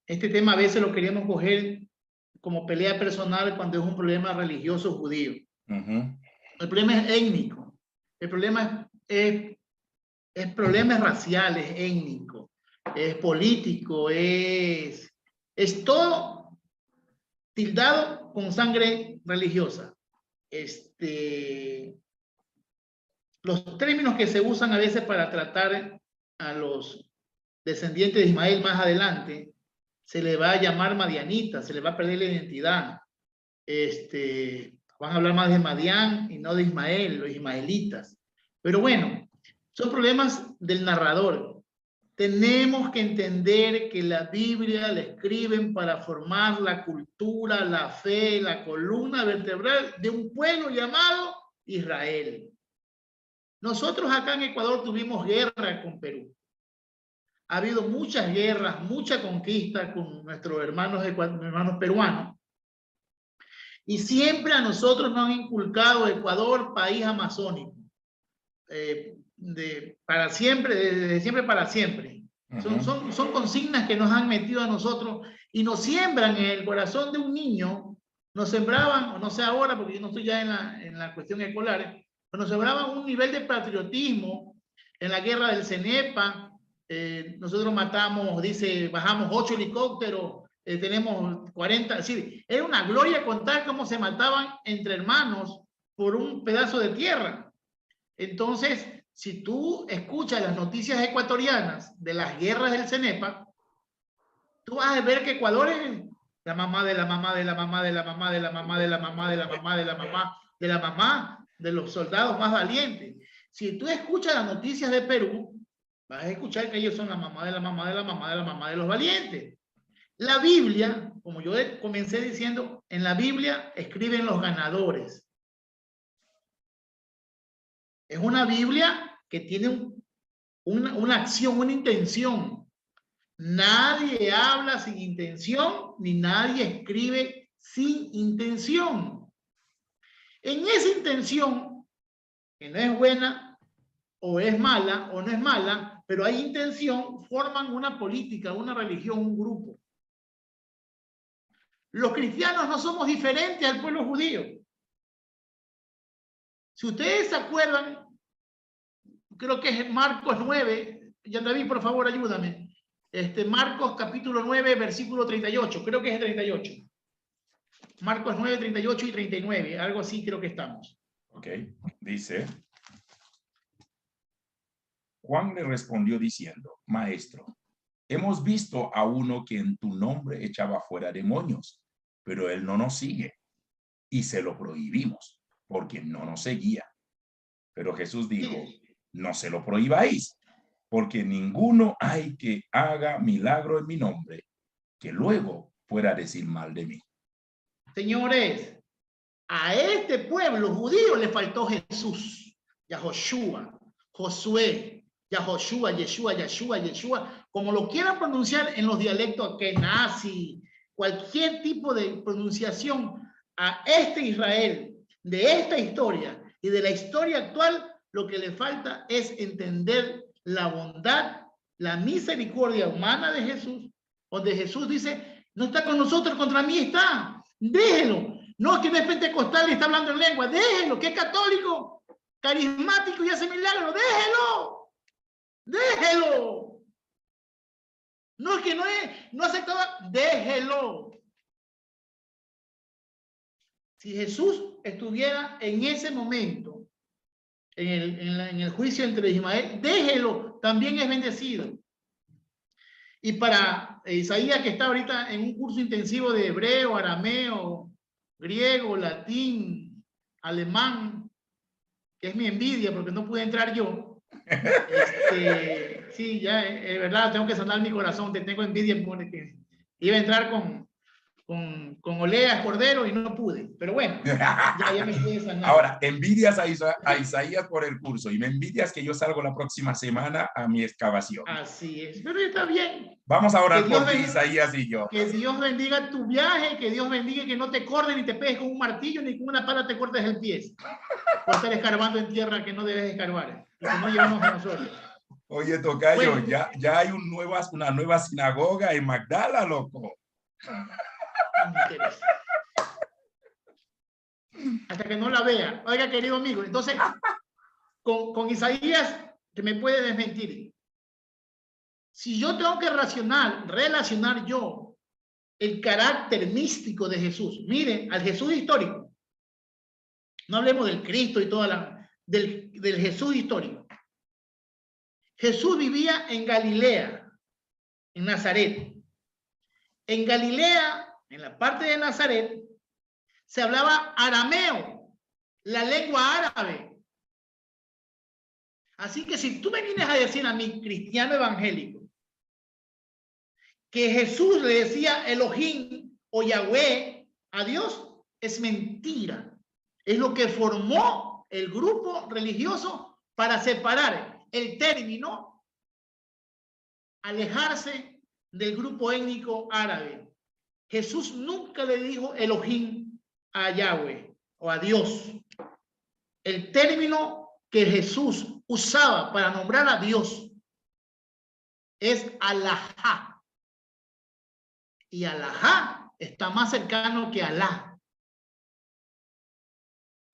Speaker 2: a veces lo queremos coger como pelea personal cuando es un problema religioso judío. El problema es étnico. El problema es problemas raciales, étnico, es político, es todo tildado con sangre religiosa. Los términos que se usan a veces para tratar a los descendientes de Ismael más adelante, se le va a llamar madianitas, se le va a perder la identidad. Van a hablar más de Madián y no de Ismael, los ismaelitas. Pero bueno, son problemas del narrador. Tenemos que entender que la Biblia la escriben para formar la cultura, la fe, la columna vertebral de un pueblo llamado Israel. Nosotros acá en Ecuador tuvimos guerra con Perú. Ha habido muchas guerras, mucha conquista con nuestros hermanos peruanos. Y siempre a nosotros nos han inculcado Ecuador, país amazónico. Para siempre, desde siempre para siempre. Son consignas que nos han metido a nosotros y nos siembran en el corazón de un niño. Nos sembraban, o no sé ahora, porque yo no estoy ya en la cuestión escolar, pero nos sembraban un nivel de patriotismo en la guerra del Cenepa. Nosotros matamos, bajamos 8 helicópteros, tenemos 40, sí, era una gloria contar cómo se mataban entre hermanos por un pedazo de tierra. Entonces, si tú escuchas las noticias ecuatorianas de las guerras del Cenepa, tú vas a ver que Ecuador es la mamá de la mamá de la mamá de la mamá de la mamá de la mamá de la mamá de la mamá de la mamá de los soldados más valientes. Si tú escuchas las noticias de Perú, vas a escuchar que ellos son la mamá de la mamá de la mamá de la mamá de los valientes. La Biblia, como yo comencé diciendo, en la Biblia escriben los ganadores. Es una Biblia que tiene una acción, una intención. Nadie habla sin intención, ni nadie escribe sin intención. En esa intención, que no es buena, o es mala, o no es mala, pero hay intención, forman una política, una religión, un grupo. Los cristianos no somos diferentes al pueblo judío. Si ustedes se acuerdan, creo que es Marcos 9, ya David, por favor, ayúdame. Marcos capítulo 9, versículo 38, creo que es 38. Marcos 9, 38 y 39, algo así creo que estamos.
Speaker 1: Ok, dice: Juan le respondió diciendo: Maestro, hemos visto a uno que en tu nombre echaba fuera demonios, pero él no nos sigue y se lo prohibimos porque no nos seguía. Pero Jesús dijo: no se lo prohibáis, porque ninguno hay que haga milagro en mi nombre que luego pueda decir mal de mí.
Speaker 2: Señores, a este pueblo judío le faltó Jesús, Yahoshua, Josué, Yahoshua, Yeshua, Yeshua, Yeshua, como lo quieran pronunciar en los dialectos Kenasi, cualquier tipo de pronunciación, a este Israel, de esta historia y de la historia actual, lo que le falta es entender la bondad, la misericordia humana de Jesús, donde Jesús dice, no está con nosotros, contra mí está. Déjelo. No, es que no es pentecostal y está hablando en lengua. Déjelo, que es católico, carismático y hace milagros. Déjelo. Déjelo. No, es que no aceptaba. Déjelo. Si Jesús estuviera en ese momento, en el juicio entre Ismael, déjelo, también es bendecido. Y para Isaías, que está ahorita en un curso intensivo de hebreo, arameo, griego, latín, alemán, que es mi envidia porque no pude entrar yo. Sí, ya es verdad, tengo que sanar mi corazón, te tengo envidia porque iba a entrar con Olea Cordero y no pude, pero bueno, ya me pude sanar.
Speaker 1: Ahora, envidias a Isaías por el curso y me envidias que yo salgo la próxima semana a mi excavación.
Speaker 2: Así es, pero está bien.
Speaker 1: Vamos a orar por ti, Isaías y yo.
Speaker 2: Que Dios bendiga tu viaje, que Dios bendiga que no te cortes ni te pegues con un martillo ni con una pala te cortes el pie por estar escarbando en tierra que no debes escarbar y que no llevamos a nosotros.
Speaker 1: Oye, tocayo,
Speaker 2: Bueno,
Speaker 1: ya hay una nueva sinagoga en Magdala, loco.
Speaker 2: No me interesa. Hasta que no la vea. Oiga, querido amigo, entonces, con Isaías, que me puede desmentir. Si yo tengo que relacionar yo el carácter místico de Jesús, miren, al Jesús histórico, no hablemos del Cristo y del Jesús histórico. Jesús vivía en Galilea, en Nazaret. En Galilea, en la parte de Nazaret, se hablaba arameo, la lengua árabe. Así que si tú me vienes a decir a mí, cristiano evangélico, que Jesús le decía Elohim o Yahweh a Dios, es mentira. Es lo que formó el grupo religioso para separar el término, alejarse del grupo étnico árabe. Jesús nunca le dijo Elohim a Yahweh o a Dios. El término que Jesús usaba para nombrar a Dios es Alahá. Y Alahá está más cercano que Alá.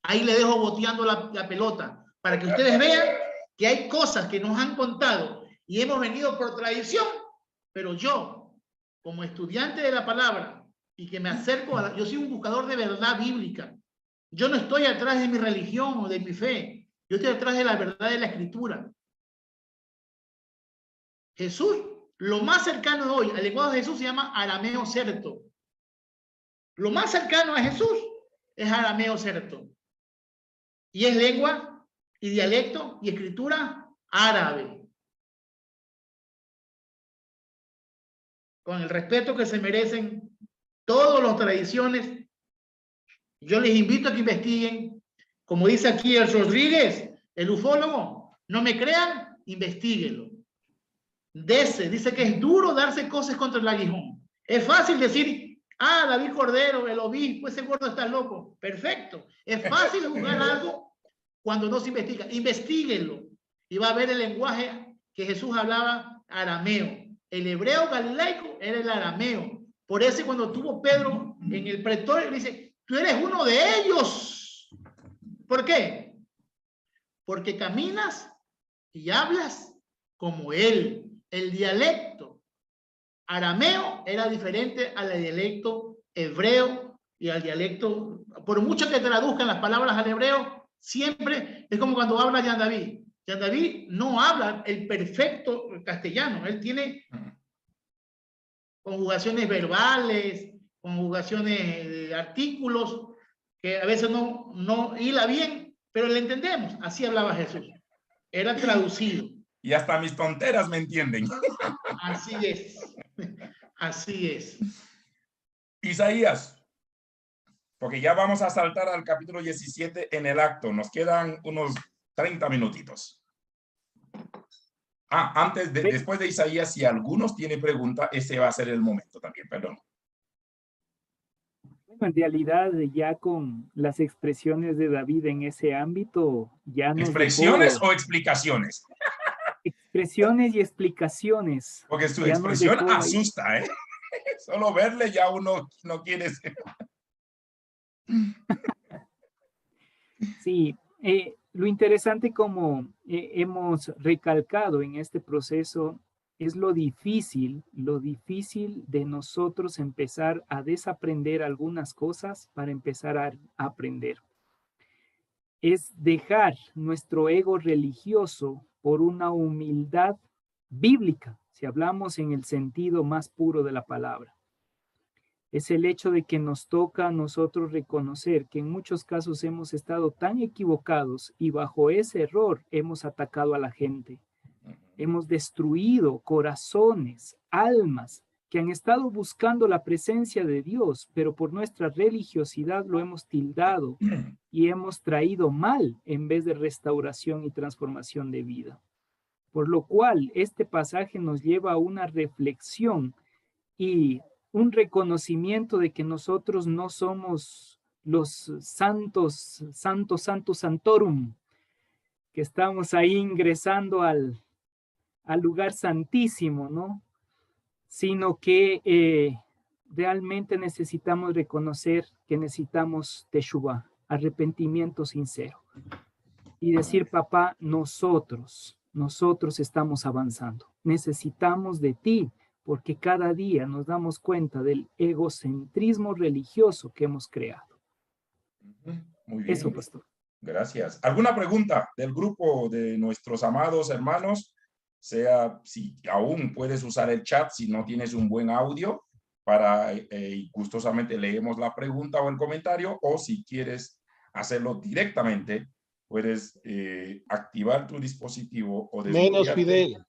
Speaker 2: Ahí le dejo boteando la pelota para que ustedes vean que hay cosas que nos han contado y hemos venido por tradición, pero yo, como estudiante de la palabra y que me acerco yo soy un buscador de verdad bíblica. Yo no estoy atrás de mi religión o de mi fe. Yo estoy atrás de la verdad de la Escritura. Jesús, lo más cercano hoy al lenguaje de Jesús se llama arameo certo. Lo más cercano a Jesús es arameo certo. Y es lengua y dialecto y escritura árabe. Con el respeto que se merecen todas las tradiciones, yo les invito a que investiguen. Como dice aquí el Rodríguez, el ufólogo, no me crean, investíguenlo. Dice que es duro darse cosas contra el aguijón. Es fácil decir, David Cordero, el obispo, ese gordo está loco. Perfecto. Es fácil juzgar algo cuando no se investiga. Investíguenlo. Y va a ver el lenguaje que Jesús hablaba arameo. El hebreo galilaico era el arameo. Por eso cuando tuvo Pedro en el pretorio, le dice, tú eres uno de ellos. ¿Por qué? Porque caminas y hablas como él. El dialecto arameo era diferente al dialecto hebreo y al dialecto, por mucho que traduzcan las palabras al hebreo, siempre es como cuando habla Jan David. Jan David no habla el perfecto castellano, él tiene conjugaciones verbales, conjugaciones de artículos, que a veces no hila bien, pero le entendemos. Así hablaba Jesús. Era traducido.
Speaker 1: Y hasta mis tonteras me entienden.
Speaker 2: Así es. Así es.
Speaker 1: Isaías, porque ya vamos a saltar al capítulo 17 en el acto. Nos quedan unos 30 minutitos. Después de Isaías, si algunos tienen pregunta, ese va a ser el momento también, perdón.
Speaker 3: En realidad, ya con las expresiones de David en ese ámbito, ya nos
Speaker 1: ¿Expresiones
Speaker 3: dejó
Speaker 1: o explicaciones?
Speaker 3: expresiones y explicaciones.
Speaker 1: Porque su
Speaker 3: Ya nos
Speaker 1: expresión
Speaker 3: dejó ahí.
Speaker 1: asusta, ¿eh? Solo verle ya uno no quiere ser.
Speaker 3: Sí, lo interesante como hemos recalcado en este proceso es lo difícil de nosotros empezar a desaprender algunas cosas para empezar a aprender. Es dejar nuestro ego religioso por una humildad bíblica, si hablamos en el sentido más puro de la palabra. Es el hecho de que nos toca a nosotros reconocer que en muchos casos hemos estado tan equivocados y bajo ese error hemos atacado a la gente. Hemos destruido corazones, almas que han estado buscando la presencia de Dios, pero por nuestra religiosidad lo hemos tildado y hemos traído mal en vez de restauración y transformación de vida. Por lo cual, este pasaje nos lleva a una reflexión y un reconocimiento de que nosotros no somos los santos, santorum, que estamos ahí ingresando al lugar santísimo, ¿no? Sino que realmente necesitamos reconocer que necesitamos teshuvah, arrepentimiento sincero. Y decir, papá, nosotros estamos avanzando. Necesitamos de ti, porque cada día nos damos cuenta del egocentrismo religioso que hemos creado.
Speaker 1: Muy bien.
Speaker 3: Eso, pastor.
Speaker 1: Gracias. ¿Alguna pregunta del grupo de nuestros amados hermanos? Sea, si aún puedes usar el chat, si no tienes un buen audio, para gustosamente leemos la pregunta o el comentario, o si quieres hacerlo directamente, puedes activar tu dispositivo o
Speaker 5: Menos Fidel.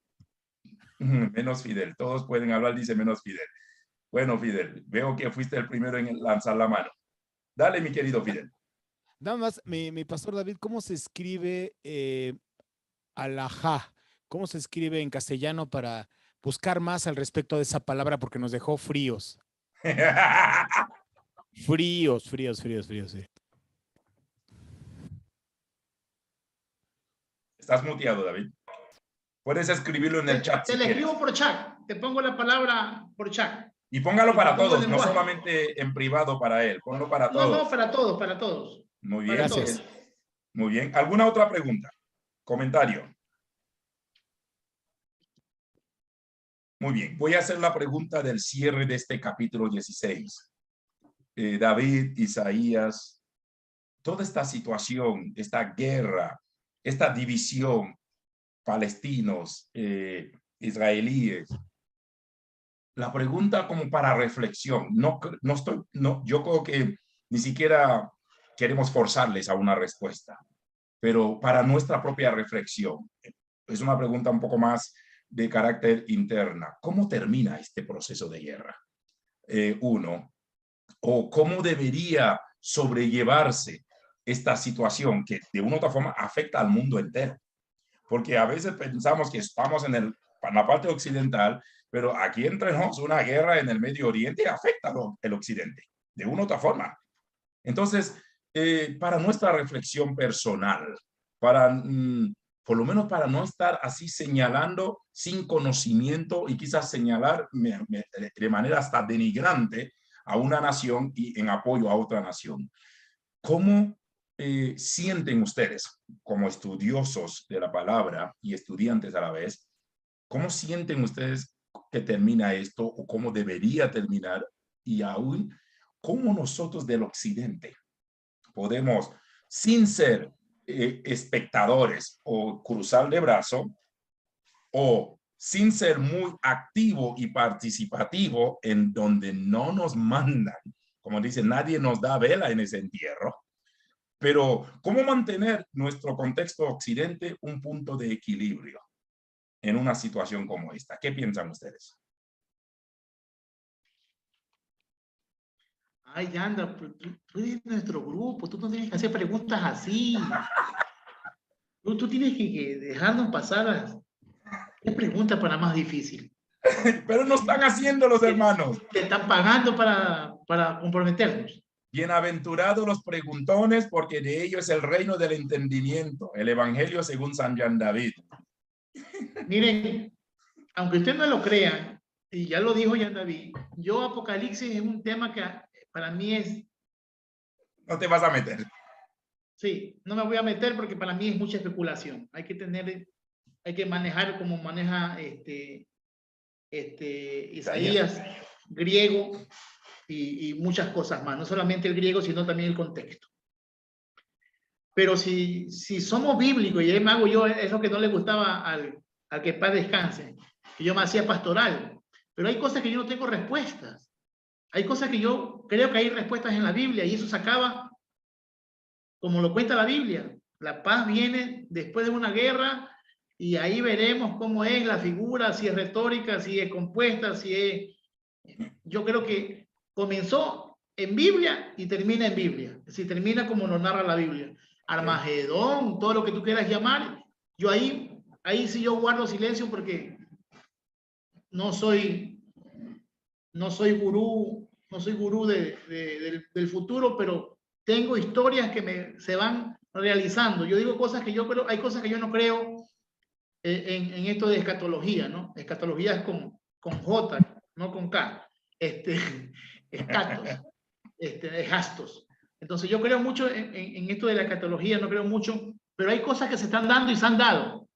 Speaker 1: Menos Fidel. Todos pueden hablar, dice menos Fidel. Bueno, Fidel, veo que fuiste el primero en lanzar la mano. Dale, mi querido Fidel.
Speaker 6: Nada más, mi pastor David, ¿cómo se escribe alajá? ¿Cómo se escribe en castellano para buscar más al respecto de esa palabra? Porque nos dejó fríos. Fríos. Sí.
Speaker 1: Estás muteado, David. Puedes escribirlo en el chat.
Speaker 2: Te le escribo por chat. Te pongo la palabra por chat.
Speaker 1: Y póngalo para todos, no solamente en privado para él. Ponlo para todos.
Speaker 2: No, para todos.
Speaker 1: Muy bien.
Speaker 6: Gracias.
Speaker 1: Muy bien. ¿Alguna otra pregunta? Comentario. Muy bien. Voy a hacer la pregunta del cierre de este capítulo 16. David, Isaías, toda esta situación, esta guerra, esta división, palestinos, israelíes. La pregunta como para reflexión, yo creo que ni siquiera queremos forzarles a una respuesta, pero para nuestra propia reflexión. Es una pregunta un poco más de carácter interna. ¿Cómo termina este proceso de guerra? O cómo debería sobrellevarse esta situación que de una u otra forma afecta al mundo entero. Porque a veces pensamos que estamos en la parte occidental, pero aquí entre nosotros una guerra en el Medio Oriente afecta el occidente de una u otra forma. Entonces, para nuestra reflexión personal, por lo menos para no estar así señalando sin conocimiento y quizás señalar de manera hasta denigrante a una nación y en apoyo a otra nación. ¿Cómo sienten ustedes, como estudiosos de la palabra y estudiantes a la vez, cómo sienten ustedes que termina esto o cómo debería terminar? Y aún, ¿cómo nosotros del occidente podemos, sin ser espectadores o cruzar de brazo, o sin ser muy activo y participativo en donde no nos mandan, como dicen, nadie nos da vela en ese entierro, pero cómo mantener nuestro contexto occidente un punto de equilibrio en una situación como esta? ¿Qué piensan ustedes?
Speaker 2: Ay, Yandra, tú eres nuestro grupo, tú no tienes que hacer preguntas así. Tú tienes que dejarnos pasar. ¿Qué pregunta para más difícil?
Speaker 1: Pero no están haciendo los hermanos.
Speaker 2: Te están pagando para comprometernos.
Speaker 1: Bienaventurados los preguntones, porque de ellos es el reino del entendimiento. El evangelio según San Jean David.
Speaker 2: Miren, aunque usted no lo crea, y ya lo dijo Jean David, yo Apocalipsis es un tema que para mí es...
Speaker 1: No te vas a meter.
Speaker 2: Sí, no me voy a meter porque para mí es mucha especulación. Hay que manejar como maneja Isaías, griego y muchas cosas más. No solamente el griego, sino también el contexto. Pero si somos bíblicos, y me hago yo, es lo que no le gustaba al que paz descanse, que yo me hacía pastoral. Pero hay cosas que yo no tengo respuestas. Hay cosas que yo creo que hay respuestas en la Biblia y eso se acaba como lo cuenta la Biblia. La paz viene después de una guerra y ahí veremos cómo es la figura, si es retórica, si es compuesta, si es... Yo creo que comenzó en Biblia y termina en Biblia. Si termina como lo narra la Biblia. Armagedón, todo lo que tú quieras llamar. Yo ahí sí yo guardo silencio porque no soy gurú del futuro, pero tengo historias que se van realizando. Yo digo cosas que yo creo, hay cosas que yo no creo en esto de escatología, ¿no? Escatología es con J, no con K. Escatos, gastos. Entonces yo creo mucho en esto de la escatología, no creo mucho, pero hay cosas que se están dando y se han dado.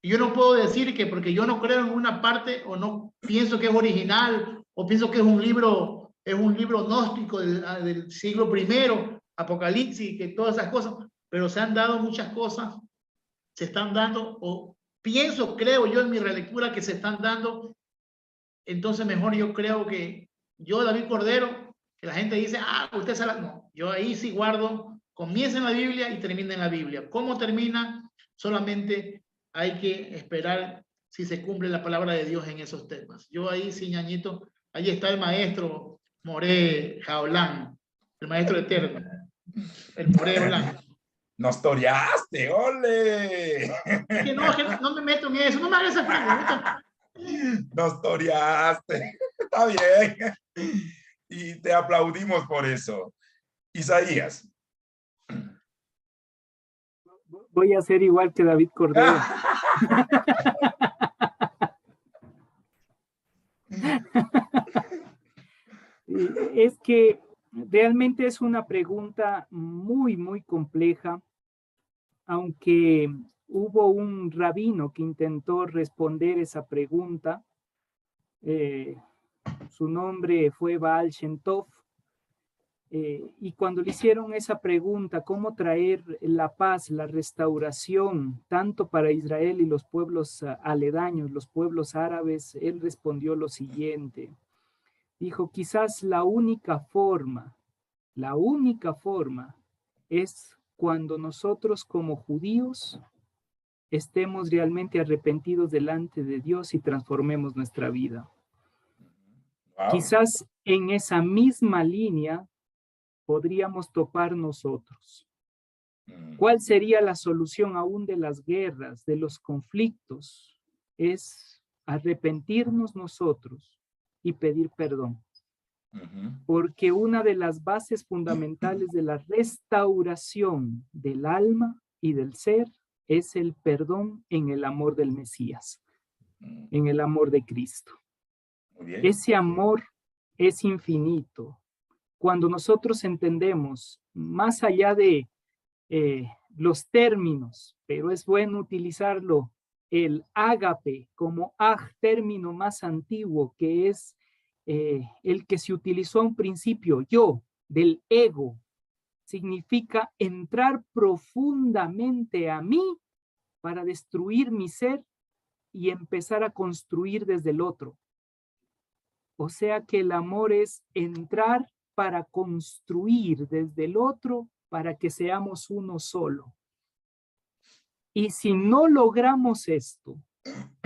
Speaker 2: Y yo no puedo decir que porque yo no creo en una parte o no pienso que es original o pienso que es un libro gnóstico del siglo I, Apocalipsis, que todas esas cosas, pero se han dado muchas cosas, se están dando, o pienso, creo yo en mi relectura que se están dando. Entonces mejor yo creo que yo, David Cordero, que la gente dice, usted se la... No, yo ahí sí guardo, comienza en la Biblia y termina en la Biblia. ¿Cómo termina? Solamente hay que esperar si se cumple la palabra de Dios en esos temas. Yo ahí sí, ñañito, ahí está el maestro Moré Jaolán, el maestro eterno, el Moré Jaolán.
Speaker 1: Nos toreaste, ole.
Speaker 2: Que no me meto en eso, no me hagas esa pregunta.
Speaker 1: Nos toreaste, está bien. Y te aplaudimos por eso. Isaías.
Speaker 3: Voy a ser igual que David Cordero. Es que realmente es una pregunta muy, muy compleja, aunque hubo un rabino que intentó responder esa pregunta. Su nombre fue Baal Shem Tov. Y cuando le hicieron esa pregunta, ¿cómo traer la paz, la restauración, tanto para Israel y los pueblos aledaños, los pueblos árabes? Él respondió lo siguiente. Dijo, quizás la única forma es cuando nosotros como judíos estemos realmente arrepentidos delante de Dios y transformemos nuestra vida. Wow. Quizás en esa misma línea podríamos topar nosotros. ¿Cuál sería la solución aún de las guerras, de los conflictos? Es arrepentirnos nosotros y pedir perdón. Porque una de las bases fundamentales de la restauración del alma y del ser es el perdón en el amor del Mesías, en el amor de Cristo. Ese amor es infinito. Cuando nosotros entendemos, más allá de los términos, pero es bueno utilizarlo, el ágape como término más antiguo, que es el que se utilizó a un principio, yo, del ego, significa entrar profundamente a mí para destruir mi ser y empezar a construir desde el otro. O sea que el amor es entrar para construir desde el otro para que seamos uno solo. Y si no logramos esto,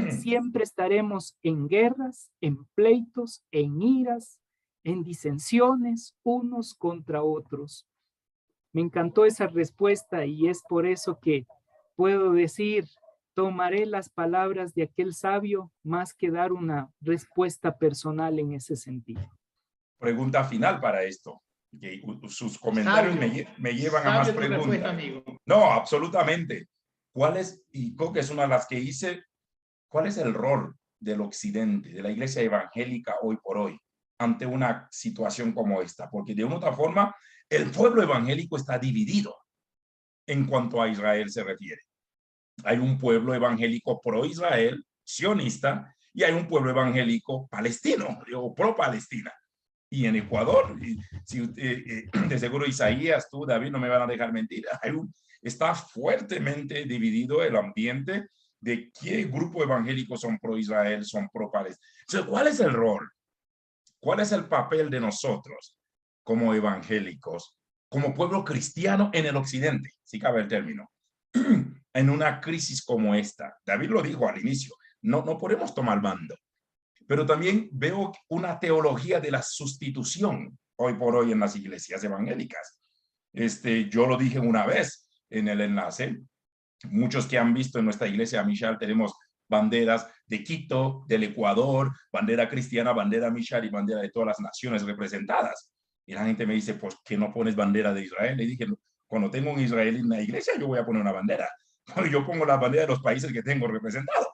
Speaker 3: siempre estaremos en guerras, en pleitos, en iras, en disensiones, unos contra otros. Me encantó esa respuesta y es por eso que puedo decir, tomaré las palabras de aquel sabio más que dar una respuesta personal en ese sentido.
Speaker 1: Pregunta final para esto. que sus comentarios me llevan a más preguntas.
Speaker 2: Amigo.
Speaker 1: No, absolutamente. ¿Cuál es, y creo que es una de las que hice, cuál es el rol del occidente, de la iglesia evangélica hoy por hoy, ante una situación como esta? Porque de una u otra forma, el pueblo evangélico está dividido en cuanto a Israel se refiere. Hay un pueblo evangélico pro-Israel, sionista, y hay un pueblo evangélico palestino, o pro-Palestina. Y en Ecuador, si de seguro Isaías, tú, David, no me van a dejar mentir, está fuertemente dividido el ambiente de qué grupo evangélico son pro-Israel, son pro-Palestina. Entonces, ¿cuál es el rol? ¿Cuál es el papel de nosotros como evangélicos, como pueblo cristiano en el occidente, si cabe el término, en una crisis como esta? David lo dijo al inicio, no podemos tomar bando, pero también veo una teología de la sustitución hoy por hoy en las iglesias evangélicas. Yo lo dije una vez en el enlace, muchos que han visto en nuestra iglesia Mishal tenemos banderas de Quito, del Ecuador, bandera cristiana, bandera Mishal y bandera de todas las naciones representadas. Y la gente me dice, pues, ¿qué no pones bandera de Israel? Le dije, cuando tengo un israelí en la iglesia, yo voy a poner una bandera. Yo pongo la bandera de los países que tengo representados,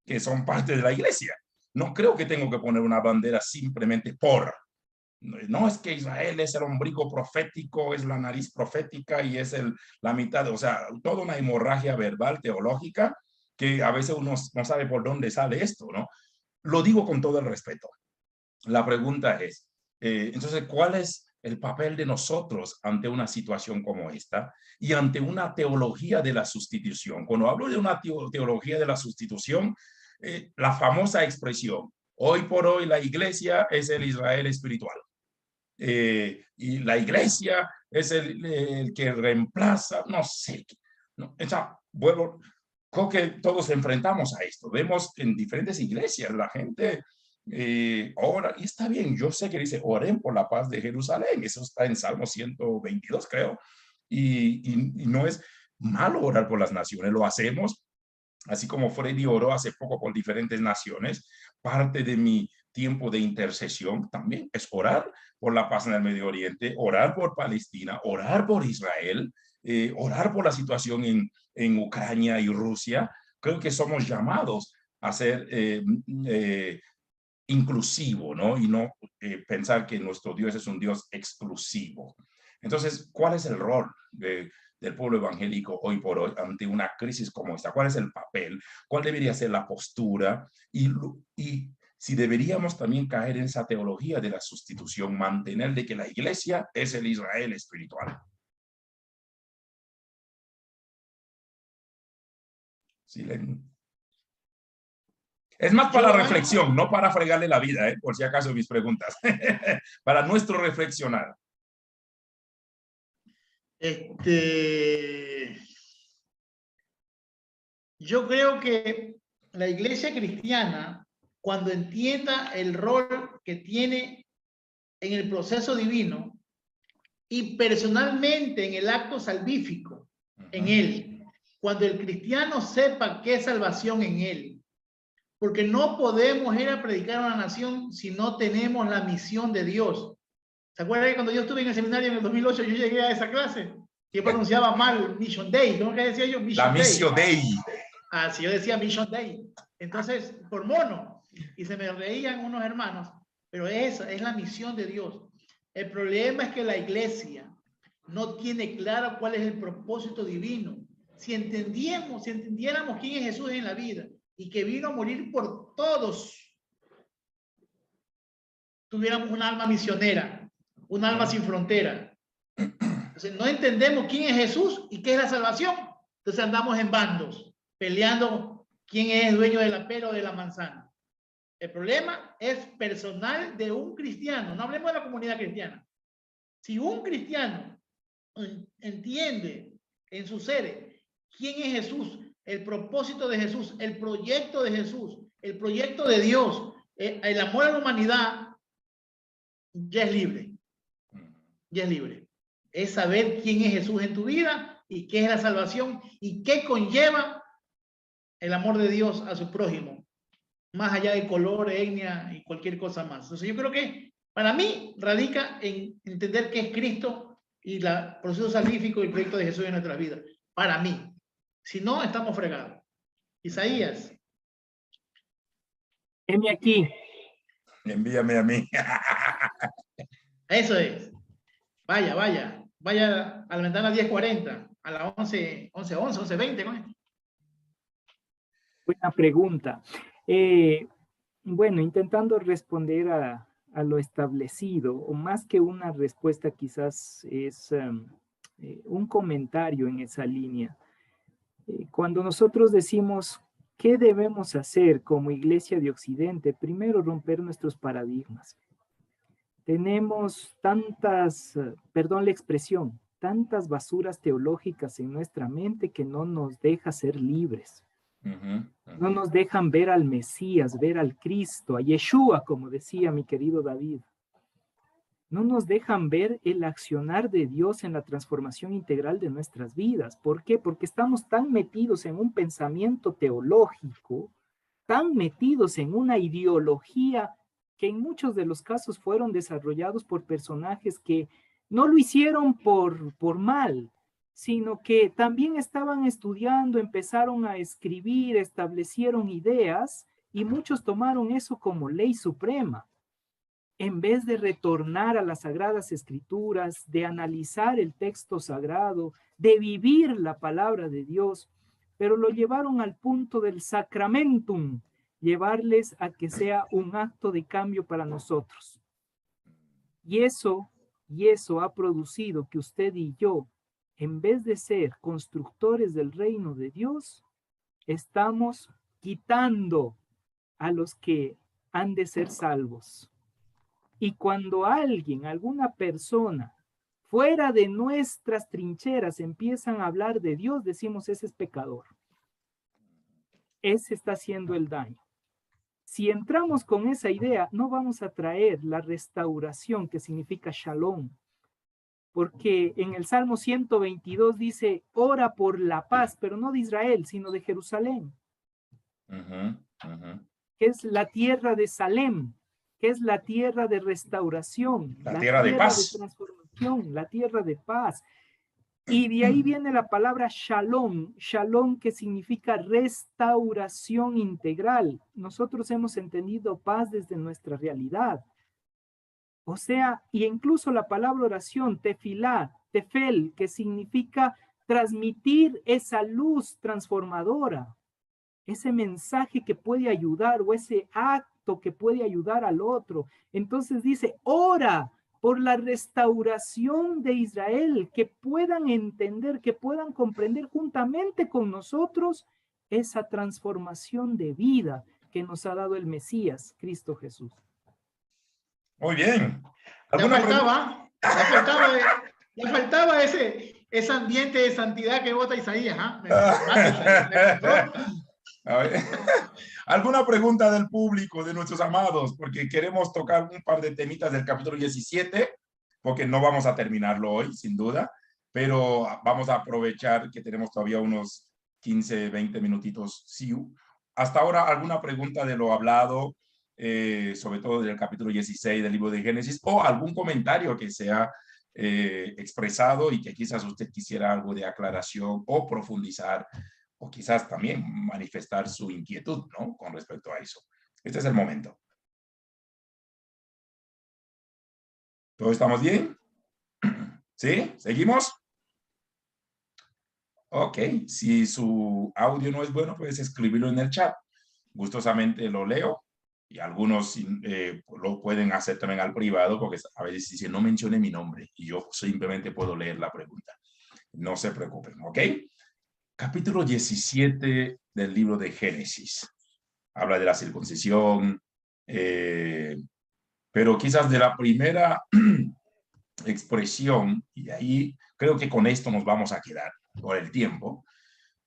Speaker 1: que son parte de la iglesia. No creo que tengo que poner una bandera simplemente por. No es que Israel es el ombligo profético, es la nariz profética y es la mitad, o sea, toda una hemorragia verbal teológica que a veces uno no sabe por dónde sale esto, ¿no? Lo digo con todo el respeto. La pregunta es, entonces, ¿cuál es el papel de nosotros ante una situación como esta y ante una teología de la sustitución? Cuando hablo de una teología de la sustitución, la famosa expresión, hoy por hoy la iglesia es el Israel espiritual. Y la iglesia es el que reemplaza, no sé, ¿no? O sea, bueno, creo que todos enfrentamos a esto. Vemos en diferentes iglesias la gente ora, y está bien, yo sé que dice, oren por la paz de Jerusalén, eso está en Salmo 122, creo, y no es malo orar por las naciones, lo hacemos, así como Freddy oró hace poco por diferentes naciones. Parte de mi tiempo de intercesión también es orar por la paz en el Medio Oriente, orar por Palestina, orar por Israel, orar por la situación en Ucrania y Rusia. Creo que somos llamados a ser inclusivo, ¿no? Y no pensar que nuestro Dios es un Dios exclusivo. Entonces, ¿cuál es el rol del pueblo evangélico hoy por hoy ante una crisis como esta? ¿Cuál es el papel? ¿Cuál debería ser la postura? Y si deberíamos también caer en esa teología de la sustitución, mantener de que la iglesia es el Israel espiritual. Silencio. Es más para reflexión, no para fregarle la vida, por si acaso mis preguntas. Para nuestro reflexionar.
Speaker 2: Yo creo que la iglesia cristiana, cuando entienda el rol que tiene en el proceso divino y personalmente en el acto salvífico, en él, cuando el cristiano sepa qué es salvación en él, porque no podemos ir a predicar a una nación si no tenemos la misión de Dios. ¿Se acuerdan que cuando yo estuve en el seminario en el 2008, yo llegué a esa clase? Que pronunciaba mal Mission Day. ¿Cómo que decía yo?
Speaker 1: La Mission Day.
Speaker 2: Ah, sí, yo decía Mission Day. Entonces, por mono. Y se me reían unos hermanos. Pero esa es la misión de Dios. El problema es que la iglesia no tiene claro cuál es el propósito divino. Si entendiéramos quién es Jesús en la vida y que vino a morir por todos, tuviéramos un alma misionera, un alma sin frontera. Entonces, no entendemos quién es Jesús y qué es la salvación. Entonces andamos en bandos, peleando quién es dueño de la pera o de la manzana. El problema es personal de un cristiano. No hablemos de la comunidad cristiana. Si un cristiano entiende en su ser quién es Jesús, el propósito de Jesús, el proyecto de Jesús, el proyecto de Dios, el amor a la humanidad, ya es libre. Ya es libre. Es saber quién es Jesús en tu vida y qué es la salvación y qué conlleva el amor de Dios a su prójimo, más allá de color, etnia y cualquier cosa más. Entonces yo creo que Para mí, radica en entender qué es Cristo y el proceso salvífico y el proyecto de Jesús en nuestra vida. Para mí. Si no, estamos fregados. Isaías.
Speaker 3: Heme aquí.
Speaker 1: Envíame a mí.
Speaker 2: Eso es. Vaya, vaya. Vaya a la ventana 10:40, a la 11:20. ¿No?
Speaker 3: Buena pregunta. Bueno, intentando responder a lo establecido, o más que una respuesta, quizás es un comentario en esa línea. Cuando nosotros decimos qué debemos hacer como Iglesia de Occidente, primero romper nuestros paradigmas. Tenemos tantas, perdón la expresión, tantas basuras teológicas en nuestra mente que no nos deja ser libres. No nos dejan ver al Mesías, ver al Cristo, a Yeshua, como decía mi querido David. No nos dejan ver el accionar de Dios en la transformación integral de nuestras vidas. ¿Por qué? Porque estamos tan metidos en un pensamiento teológico, tan metidos en una ideología que en muchos de los casos fueron desarrollados por personajes que no lo hicieron por mal, sino que también estaban estudiando, empezaron a escribir, establecieron ideas y muchos tomaron eso como ley suprema. En vez de retornar a las Sagradas Escrituras, de analizar el texto sagrado, de vivir la palabra de Dios, pero lo llevaron al punto del sacramentum, llevarles a que sea un acto de cambio para nosotros. Y eso ha producido que usted y yo, en vez de ser constructores del reino de Dios, estamos quitando a los que han de ser salvos. Y cuando alguna persona, fuera de nuestras trincheras empiezan a hablar de Dios, decimos, ese es pecador. Ese está haciendo el daño. Si entramos con esa idea, no vamos a traer la restauración que significa shalom. Porque en el Salmo 122 dice, ora por la paz, pero no de Israel, sino de Jerusalén. Que es la tierra de Salem, que es la tierra de restauración,
Speaker 1: la tierra de paz,
Speaker 3: de transformación, la tierra de paz. Y de ahí viene la palabra shalom, shalom que significa restauración integral. Nosotros hemos entendido paz desde nuestra realidad. O sea, y incluso la palabra oración, tefilá, tefel, que significa transmitir esa luz transformadora, ese mensaje que puede ayudar o ese acto que puede ayudar al otro. Entonces dice, ora por la restauración de Israel, que puedan entender, que puedan comprender juntamente con nosotros esa transformación de vida que nos ha dado el Mesías, Cristo Jesús.
Speaker 1: Muy bien.
Speaker 2: Le faltaba ese ambiente de santidad que vota Isaías.
Speaker 1: A ver. ¿Alguna pregunta del público, de nuestros amados? Porque queremos tocar un par de temitas del capítulo 17, porque no vamos a terminarlo hoy, sin duda, pero vamos a aprovechar que tenemos todavía unos 15, 20 minutitos. Sí. Hasta ahora, ¿alguna pregunta de lo hablado, sobre todo del capítulo 16 del libro de Génesis, o algún comentario que sea expresado y que quizás usted quisiera algo de aclaración o profundizar, o quizás también manifestar su inquietud, ¿no?, con respecto a eso? Este es el momento. ¿Todos estamos bien? ¿Sí? ¿Seguimos? Ok. Si su audio no es bueno, puedes escribirlo en el chat. Gustosamente lo leo. Y algunos lo pueden hacer también al privado, porque a veces dicen, no mencione mi nombre, y yo simplemente puedo leer la pregunta. No se preocupen, ¿ok? Capítulo 17 del libro de Génesis. Habla de la circuncisión, pero quizás de la primera expresión, y de ahí creo que con esto nos vamos a quedar por el tiempo,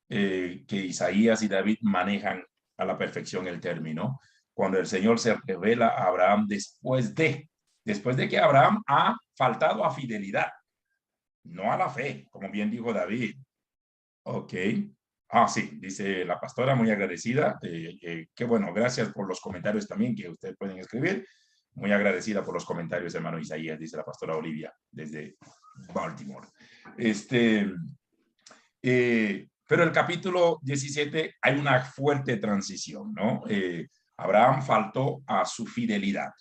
Speaker 1: que Isaías y David manejan a la perfección el término, cuando el Señor se revela a Abraham después de que Abraham ha faltado a fidelidad, no a la fe, como bien dijo David. Ok. Sí, dice la pastora, muy agradecida. Qué bueno, gracias por los comentarios también que ustedes pueden escribir. Muy agradecida por los comentarios, hermano Isaías, dice la pastora Olivia, desde Baltimore. Pero el capítulo 17 hay una fuerte transición, ¿no? Abraham faltó a su fidelidad,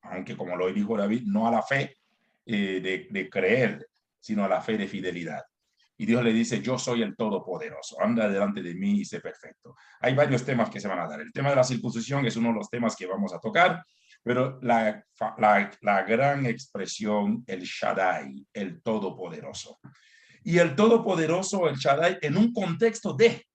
Speaker 1: aunque como lo dijo David, no a la fe de creer, sino a la fe de fidelidad. Y Dios le dice, yo soy el Todopoderoso, anda delante de mí y sé perfecto. Hay varios temas que se van a dar. El tema de la circuncisión es uno de los temas que vamos a tocar, pero la gran expresión, el Shaddai, el Todopoderoso. Y el Todopoderoso, el Shaddai, en un contexto de.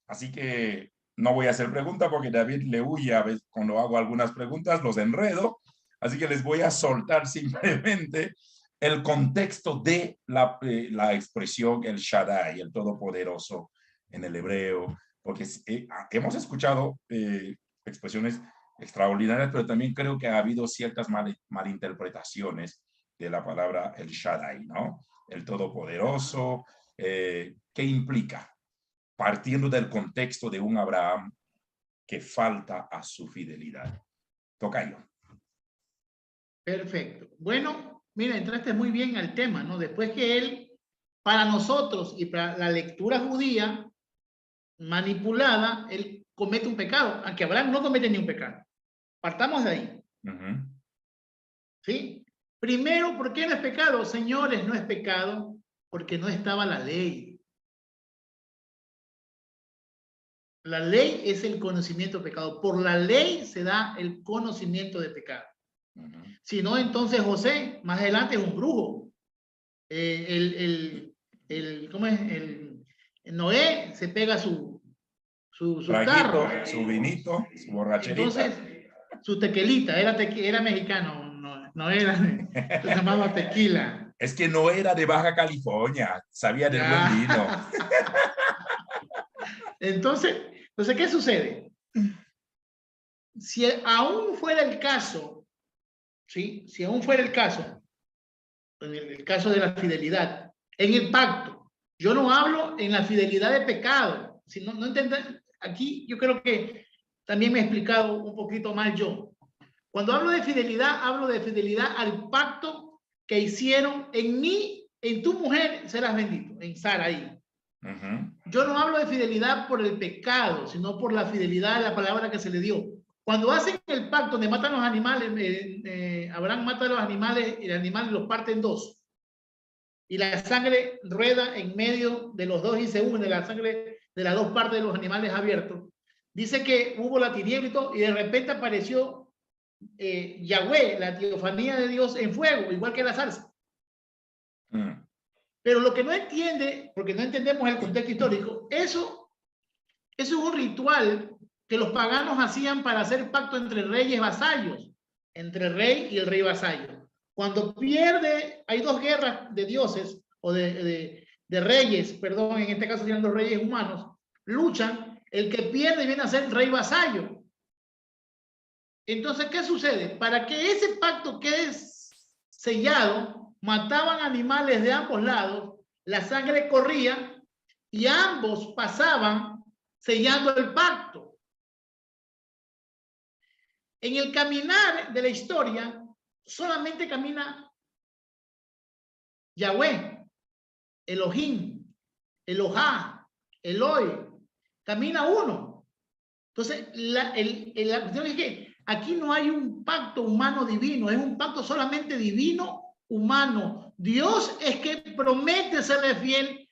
Speaker 1: Así que no voy a hacer preguntas porque David le huye a veces cuando hago algunas preguntas, los enredo. Así que les voy a soltar simplemente el contexto de la expresión el Shaddai, el Todopoderoso en el hebreo, porque hemos escuchado expresiones extraordinarias, pero también creo que ha habido ciertas malinterpretaciones de la palabra el Shaddai, ¿no? El Todopoderoso, ¿qué implica? Partiendo del contexto de un Abraham que falta a su fidelidad. Tocayo.
Speaker 2: Perfecto. Bueno, mira, entraste muy bien al tema, ¿no? Después que él, para nosotros y para la lectura judía manipulada, él comete un pecado, aunque Abraham no comete ni un pecado. Partamos de ahí. ¿Sí? Primero, ¿por qué no es pecado? Señores, no es pecado porque no estaba la ley. La ley es el conocimiento de pecado. Por la ley se da el conocimiento de pecado. Si no, entonces José, más adelante, es un brujo. ¿Cómo es? Noé se pega su tarro.
Speaker 1: Su vinito, su borracherita.
Speaker 2: Entonces, su tequilita, era mexicano, no era, se llamaba tequila.
Speaker 1: Es que no era de Baja California, sabía del buen vino.
Speaker 2: Entonces, ¿qué sucede? Si aún fuera el caso, ¿sí? Si aún fuera el caso, en el caso de la fidelidad, en el pacto, yo no hablo en la fidelidad de pecado, si no entienden, aquí yo creo que también me he explicado un poquito mal yo. Cuando hablo de fidelidad al pacto que hicieron en mí, en tu mujer serás bendito, en Saraí. Yo no hablo de fidelidad por el pecado, sino por la fidelidad de la palabra que se le dio. Cuando hacen el pacto donde matan los animales, Abraham mata a los animales y el animal los parte en dos. Y la sangre rueda en medio de los dos y se une la sangre de las dos partes de los animales abiertos. Dice que hubo la tiniebla y todo, y de repente apareció Yahweh, la teofanía de Dios en fuego, igual que la salsa. Pero lo que no entiende, porque no entendemos el contexto histórico, eso es un ritual que los paganos hacían para hacer pacto entre reyes vasallos, entre el rey y el rey vasallo. Cuando pierde, hay dos guerras de dioses, o de reyes, perdón, en este caso serían los reyes humanos, luchan, el que pierde viene a ser rey vasallo. Entonces, ¿qué sucede? Para que ese pacto quede sellado, mataban animales de ambos lados, la sangre corría y ambos pasaban sellando el pacto. En el caminar de la historia, solamente camina Yahweh, Elohim, Elohá, Eloi, camina uno. Entonces, la cuestión es que aquí no hay un pacto humano divino, es un pacto solamente divino humano. Dios es que promete serle fiel,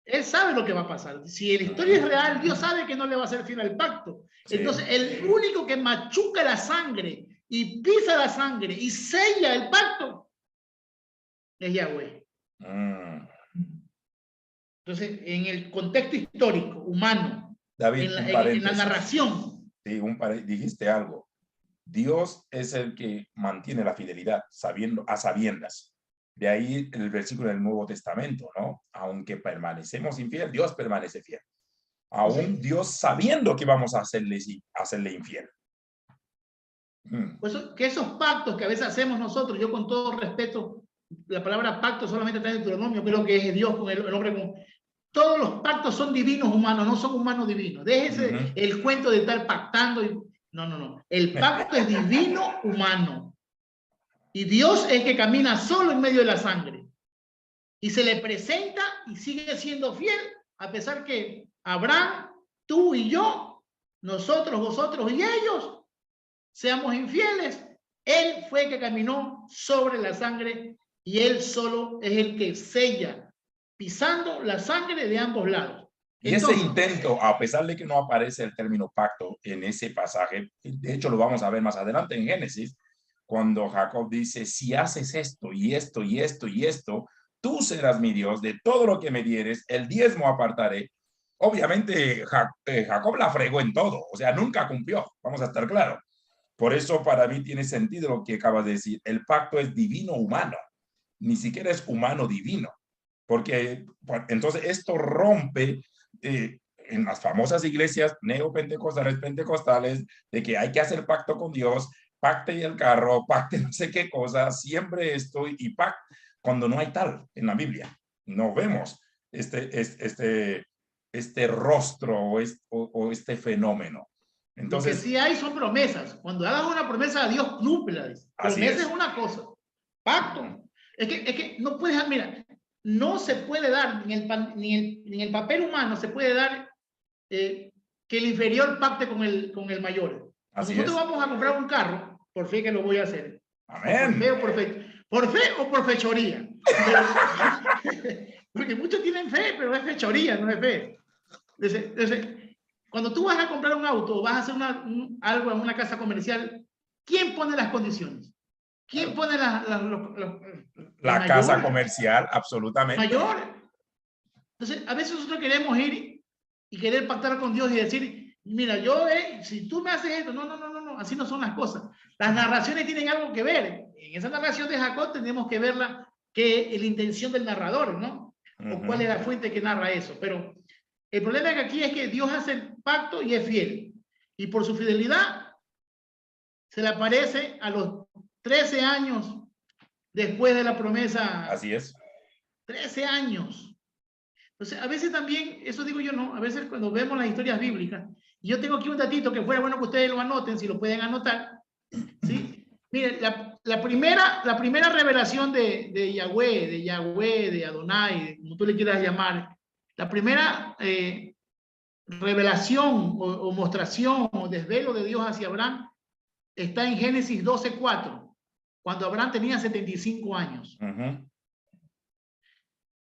Speaker 2: él sabe lo que va a pasar. Si la historia es real, Dios sabe que no le va a hacer fiel al pacto. Sí. Entonces, el único que machuca la sangre y pisa la sangre y sella el pacto es Yahweh. Entonces, en el contexto histórico, humano,
Speaker 1: David,
Speaker 2: en la narración.
Speaker 1: Sí, dijiste algo. Dios es el que mantiene la fidelidad, a sabiendas. De ahí el versículo del Nuevo Testamento, ¿no? Aunque permanecemos infiel, Dios permanece fiel. Aún Dios sabiendo que vamos a hacerle infiel.
Speaker 2: Pues que esos pactos que a veces hacemos nosotros, yo con todo respeto, la palabra pacto solamente está en Deuteronomio, creo que es Dios con el hombre con... Todos los pactos son divinos humanos, no son humanos divinos. Déjese el cuento de estar pactando. No, no, no. El pacto es divino humano. Y Dios es el que camina solo en medio de la sangre. Y se le presenta y sigue siendo fiel, a pesar que Abraham, tú y yo, nosotros, vosotros y ellos, seamos infieles. Él fue el que caminó sobre la sangre y él solo es el que sella, pisando la sangre de ambos lados.
Speaker 1: Y
Speaker 2: Entonces,
Speaker 1: ese intento, a pesar de que no aparece el término pacto en ese pasaje, de hecho lo vamos a ver más adelante en Génesis, cuando Jacob dice, si haces esto y esto y esto y esto, tú serás mi Dios, de todo lo que me dieres, el diezmo apartaré. Obviamente Jacob la fregó en todo, o sea, nunca cumplió, vamos a estar claros. Por eso para mí tiene sentido lo que acabas de decir, el pacto es divino humano, ni siquiera es humano divino, porque entonces esto rompe en las famosas iglesias neopentecostales, pentecostales, de que hay que hacer pacto con Dios, pacte y el carro, pacte no sé qué cosa, siempre esto y pacto, cuando no hay tal en la Biblia. No vemos este rostro o este fenómeno. Entonces,
Speaker 2: lo que sí hay son promesas. Cuando hagas una promesa a Dios, cúmplela. Promesa es una cosa. Pacto. Es que no puedes, mira, no se puede dar, ni en el papel humano se puede dar que el inferior pacte con el mayor.
Speaker 1: Así
Speaker 2: Nosotros
Speaker 1: es.
Speaker 2: vamos a comprar un carro, por fe que lo voy a hacer.
Speaker 1: Amén.
Speaker 2: Por fe o por fechoría. Porque muchos tienen fe, pero es fechoría, no es fe. Entonces, cuando tú vas a comprar un auto o vas a hacer algo en una casa comercial, ¿quién pone las condiciones? ¿Quién pone
Speaker 1: la casa comercial? Absolutamente.
Speaker 2: Mayor. Entonces, a veces nosotros queremos ir y querer pactar con Dios y decir, mira, yo, si tú me haces esto, no, así no son las cosas. Las narraciones tienen algo que ver. En esa narración de Jacob tenemos que verla, que es la intención del narrador, ¿no? O cuál es la fuente que narra eso. Pero el problema es que aquí es que Dios hace el pacto y es fiel. Y por su fidelidad se le aparece a los 13 años después de la promesa.
Speaker 1: Así es.
Speaker 2: 13 años. Entonces, a veces también, eso digo yo, ¿no? A veces cuando vemos las historias bíblicas, y yo tengo aquí un datito que fuera bueno que ustedes lo anoten, si lo pueden anotar, ¿sí? Miren, la primera revelación de Yahweh, de Adonai, como tú le quieras llamar, la primera revelación o mostración o desvelo de Dios hacia Abraham está en Génesis 12:4, cuando Abraham tenía 75 años.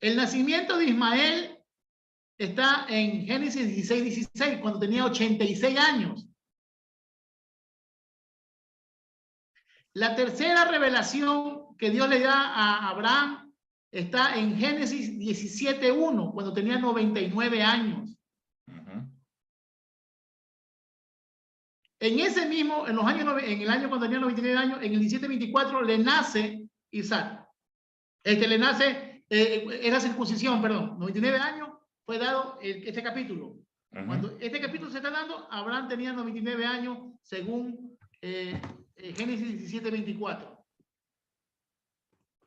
Speaker 2: El nacimiento de Ismael está en Génesis 16:16, cuando tenía 86 años. La tercera revelación que Dios le da a Abraham está en Génesis 17:1, cuando tenía 99 años. En ese mismo, en el año cuando tenía 99 años, en el 17:24 le nace Isaac. Le nace, es la circuncisión, perdón, 99 años fue dado este capítulo. Cuando este capítulo se está dando, Abraham tenía 99 años según Génesis 17:24.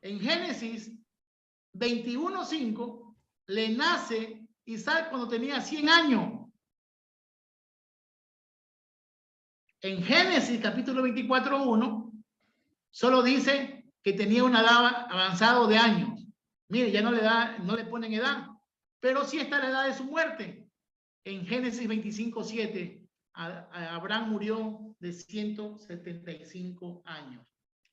Speaker 2: En Génesis 21:5 le nace Isaac cuando tenía 100 años. En Génesis capítulo 24:1 solo dice que tenía una edad avanzada de años. Mire, ya no le ponen edad, pero sí está la edad de su muerte. En Génesis 25:7 Abraham murió de 175 años.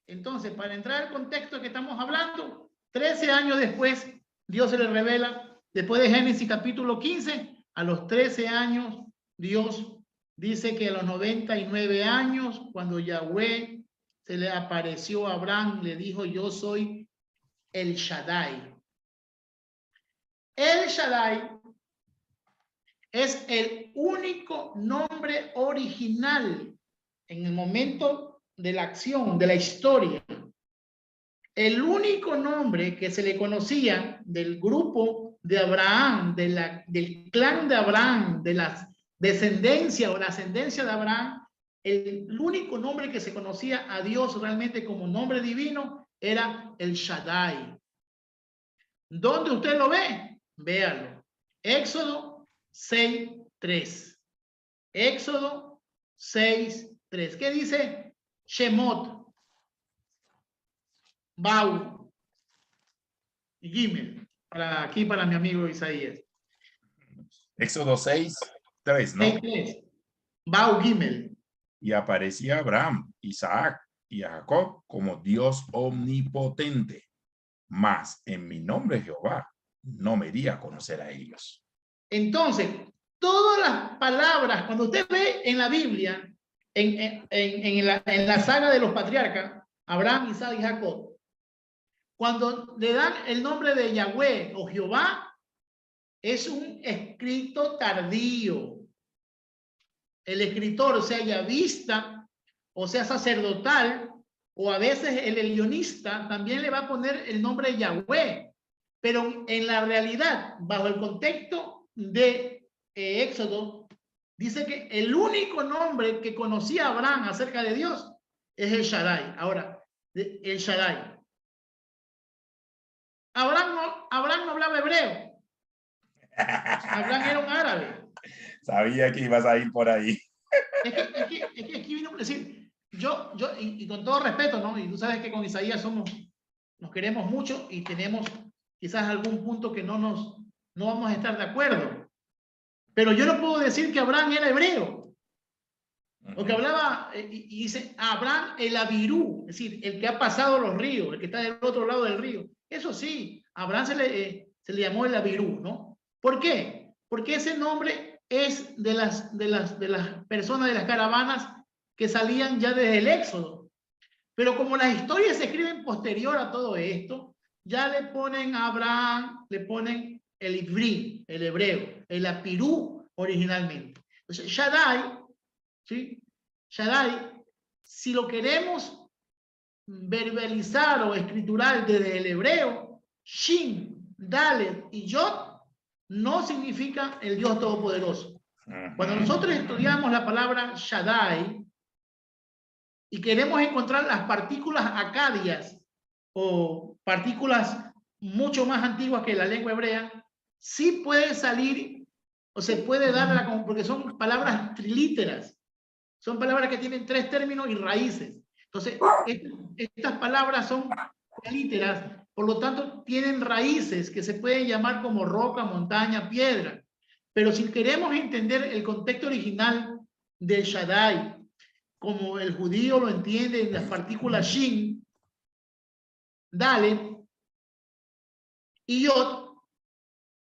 Speaker 2: Entonces, para entrar al contexto que estamos hablando, 13 años después, Dios se le revela, después de Génesis capítulo 15, a los 13 años, Dios dice que a los 99 años, cuando Yahweh se le apareció a Abraham, le dijo, yo soy El Shaddai. El Shaddai es el único nombre original en el momento de la acción, de la historia. El único nombre que se le conocía del grupo de Abraham, del clan de Abraham, de la descendencia o la ascendencia de Abraham, el único nombre que se conocía a Dios realmente como nombre divino era el Shaddai. ¿Dónde usted lo ve? Véalo. Éxodo 6:3. Éxodo 6:3. 3. ¿Qué dice Shemot, Bau y Gimel? Aquí para mi amigo Isaías.
Speaker 1: Éxodo 6, 3, ¿no?
Speaker 2: 6:3. Bau, Gimel.
Speaker 1: Y aparecía Abraham, Isaac y a Jacob como Dios omnipotente. Mas en mi nombre Jehová no me di a conocer a ellos.
Speaker 2: Entonces, todas las palabras, cuando usted ve en la Biblia, en la saga de los patriarcas, Abraham, Isaac y Jacob, cuando le dan el nombre de Yahweh o Jehová, es un escrito tardío. El escritor, sea yavista o sea sacerdotal, o a veces el elionista, también le va a poner el nombre de Yahweh. Pero en la realidad, bajo el contexto de Éxodo, dice que el único nombre que conocía Abraham acerca de Dios es el Shaddai. Ahora, el Shaddai. Abraham no hablaba hebreo. Abraham era un árabe.
Speaker 1: Sabía que ibas a ir por ahí.
Speaker 2: Es que aquí vino a decir, yo y con todo respeto, ¿no? Y tú sabes que con Isaías nos queremos mucho y tenemos quizás algún punto que no vamos a estar de acuerdo. Pero yo no puedo decir que Abraham era hebreo. Porque hablaba, y dice, Abraham el Abirú, es decir, el que ha pasado los ríos, el que está del otro lado del río. Eso sí, a Abraham se le llamó el Abirú, ¿no? ¿Por qué? Porque ese nombre es de las personas de las caravanas que salían ya desde el Éxodo. Pero como las historias se escriben posterior a todo esto, ya le ponen a Abraham, le ponen el Ivrí, el hebreo, el Apirú originalmente. Entonces, Shaddai, ¿sí? Shaddai, si lo queremos verbalizar o escritural desde el hebreo, Shin, Dalet y Yod no significa el Dios Todopoderoso. Cuando nosotros estudiamos la palabra Shaddai y queremos encontrar las partículas acadias o partículas mucho más antiguas que la lengua hebrea, sí puede salir o se puede dar, porque son palabras trilíteras. Son palabras que tienen 3 términos y raíces. Entonces, estas palabras son trilíteras, por lo tanto, tienen raíces que se pueden llamar como roca, montaña, piedra. Pero si queremos entender el contexto original del Shaddai, como el judío lo entiende en las partículas Shin, Dalet y Yod,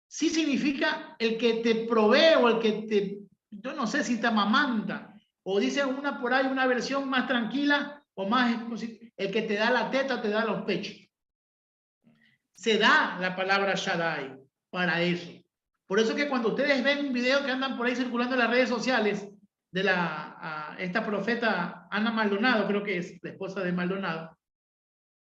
Speaker 2: sí significa el que te provee o el que te, yo no sé si te amamanta, o dice una por ahí, una versión más tranquila o más, el que te da la teta, te da los pechos. Se da la palabra Shaddai para eso. Por eso que cuando ustedes ven un video que andan por ahí circulando en las redes sociales de esta profeta Ana Maldonado, creo que es la esposa de Maldonado,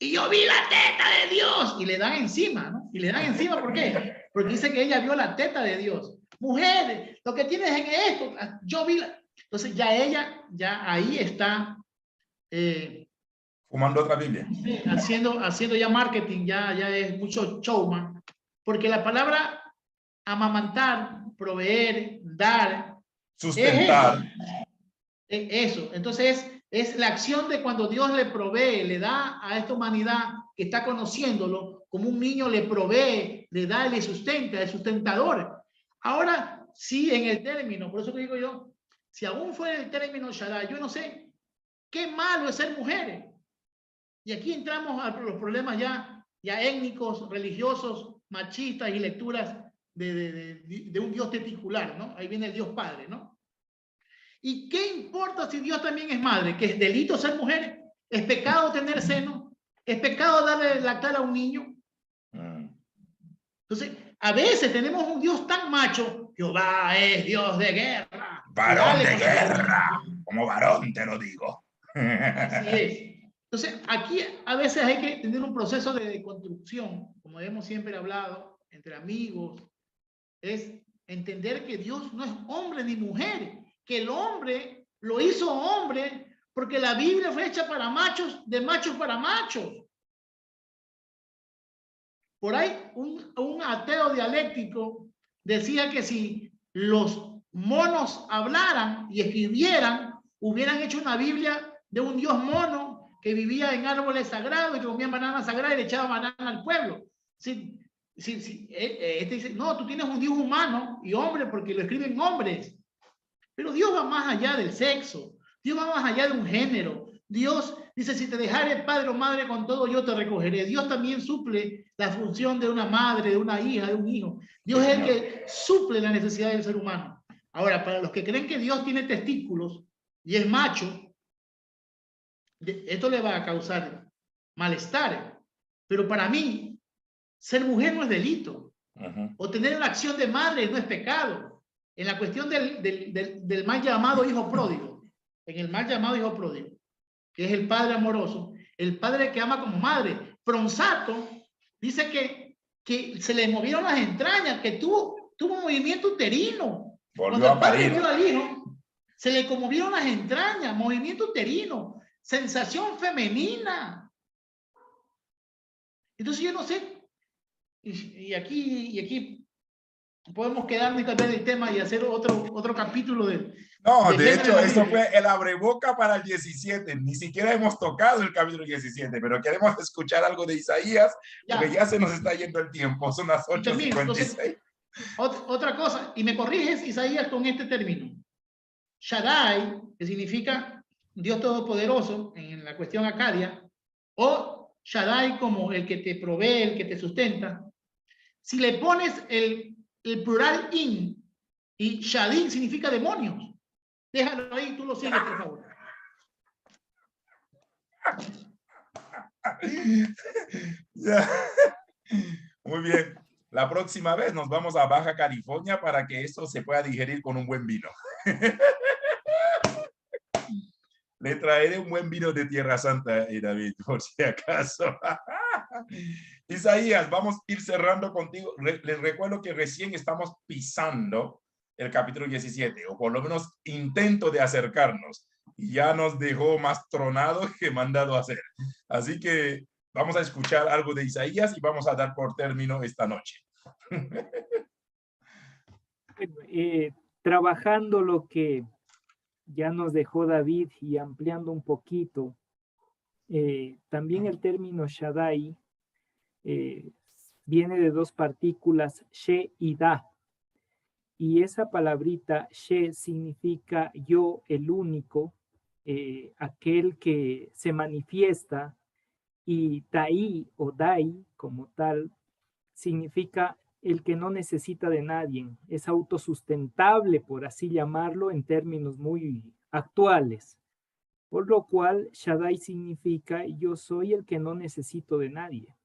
Speaker 2: y yo vi la teta de Dios, y le dan encima, ¿no? Y le dan encima, ¿por qué? Porque dice que ella vio la teta de Dios. Mujeres, lo que tienes en esto, yo vi la... Entonces ya ella, ya ahí está...
Speaker 1: fumando otra Biblia.
Speaker 2: Haciendo ya marketing, ya es mucho showman. Porque la palabra amamantar, proveer, dar,
Speaker 1: sustentar.
Speaker 2: Es eso. Entonces es la acción de cuando Dios le provee, le da a esta humanidad que está conociéndolo, como un niño le provee, le da y le sustenta, es sustentador. Ahora, sí, en el término, por eso que digo yo, si aún fuera el término Shaddai, yo no sé qué malo es ser mujeres. Y aquí entramos a los problemas ya étnicos, religiosos, machistas y lecturas de un Dios testicular, ¿no? Ahí viene el Dios Padre, ¿no? ¿Y qué importa si Dios también es madre? ¿Que es delito ser mujer? ¿Es pecado tener seno? ¿Es pecado darle lactar a un niño? Entonces, a veces tenemos un Dios tan macho, Jehová es Dios de guerra.
Speaker 1: Varón de guerra, como varón te lo digo.
Speaker 2: Así es. Entonces, aquí a veces hay que tener un proceso de deconstrucción, como hemos siempre hablado, entre amigos, es entender que Dios no es hombre ni mujer, que el hombre lo hizo hombre porque la Biblia fue hecha para machos, de machos para machos. Por ahí un ateo dialéctico decía que si los monos hablaran y escribieran, hubieran hecho una Biblia de un Dios mono que vivía en árboles sagrados y que comía bananas sagradas y le echaba banana al pueblo. Sí, este dice, no, tú tienes un Dios humano y hombre porque lo escriben hombres. Pero Dios va más allá del sexo. Dios va más allá de un género. Dios dice, si te dejare padre o madre con todo, yo te recogeré. Dios también suple la función de una madre, de una hija, de un hijo. Dios es el que suple la necesidad del ser humano. Ahora, para los que creen que Dios tiene testículos y es macho, esto le va a causar malestar. Pero para mí, ser mujer no es delito. O tener una acción de madre no es pecado. En la cuestión del mal llamado hijo pródigo, en el mal llamado hijo pródigo, que es el padre amoroso, el padre que ama como madre. Fronsato dice que se le movieron las entrañas, que tuvo movimiento uterino. Cuando el padre vio al hijo, se le conmovieron las entrañas, movimiento uterino, sensación femenina. Entonces yo no sé, y aquí podemos quedarnos y cambiar el tema y hacer otro capítulo de...
Speaker 1: No, de hecho, eso fue el abreboca para el 17. Ni siquiera hemos tocado el capítulo 17, pero queremos escuchar algo de Isaías, porque ya se nos está yendo el tiempo. Son las 8:56.
Speaker 2: Otra cosa, y me corriges, Isaías, con este término. Shaddai, que significa Dios Todopoderoso en la cuestión acadia, o Shaddai como el que te provee, el que te sustenta. Si le pones el plural in, y Shaddai significa demonios. Déjalo ahí, tú lo sigues, por favor.
Speaker 1: Ya. Muy bien. La próxima vez nos vamos a Baja California para que esto se pueda digerir con un buen vino. Le traeré un buen vino de Tierra Santa, David, por si acaso. Isaías, vamos a ir cerrando contigo. Les recuerdo que recién estamos pisando el capítulo 17, o por lo menos intento de acercarnos, y ya nos dejó más tronados que mandado a hacer. Así que vamos a escuchar algo de Isaías y vamos a dar por término esta noche.
Speaker 3: Trabajando lo que ya nos dejó David y ampliando un poquito, también el término Shaddai viene de dos partículas, She y Da. Y esa palabrita She significa yo, el único, aquel que se manifiesta, y Dai o Dai como tal significa el que no necesita de nadie, es autosustentable, por así llamarlo, en términos muy actuales. Por lo cual Shaddai significa yo soy el que no necesito de nadie.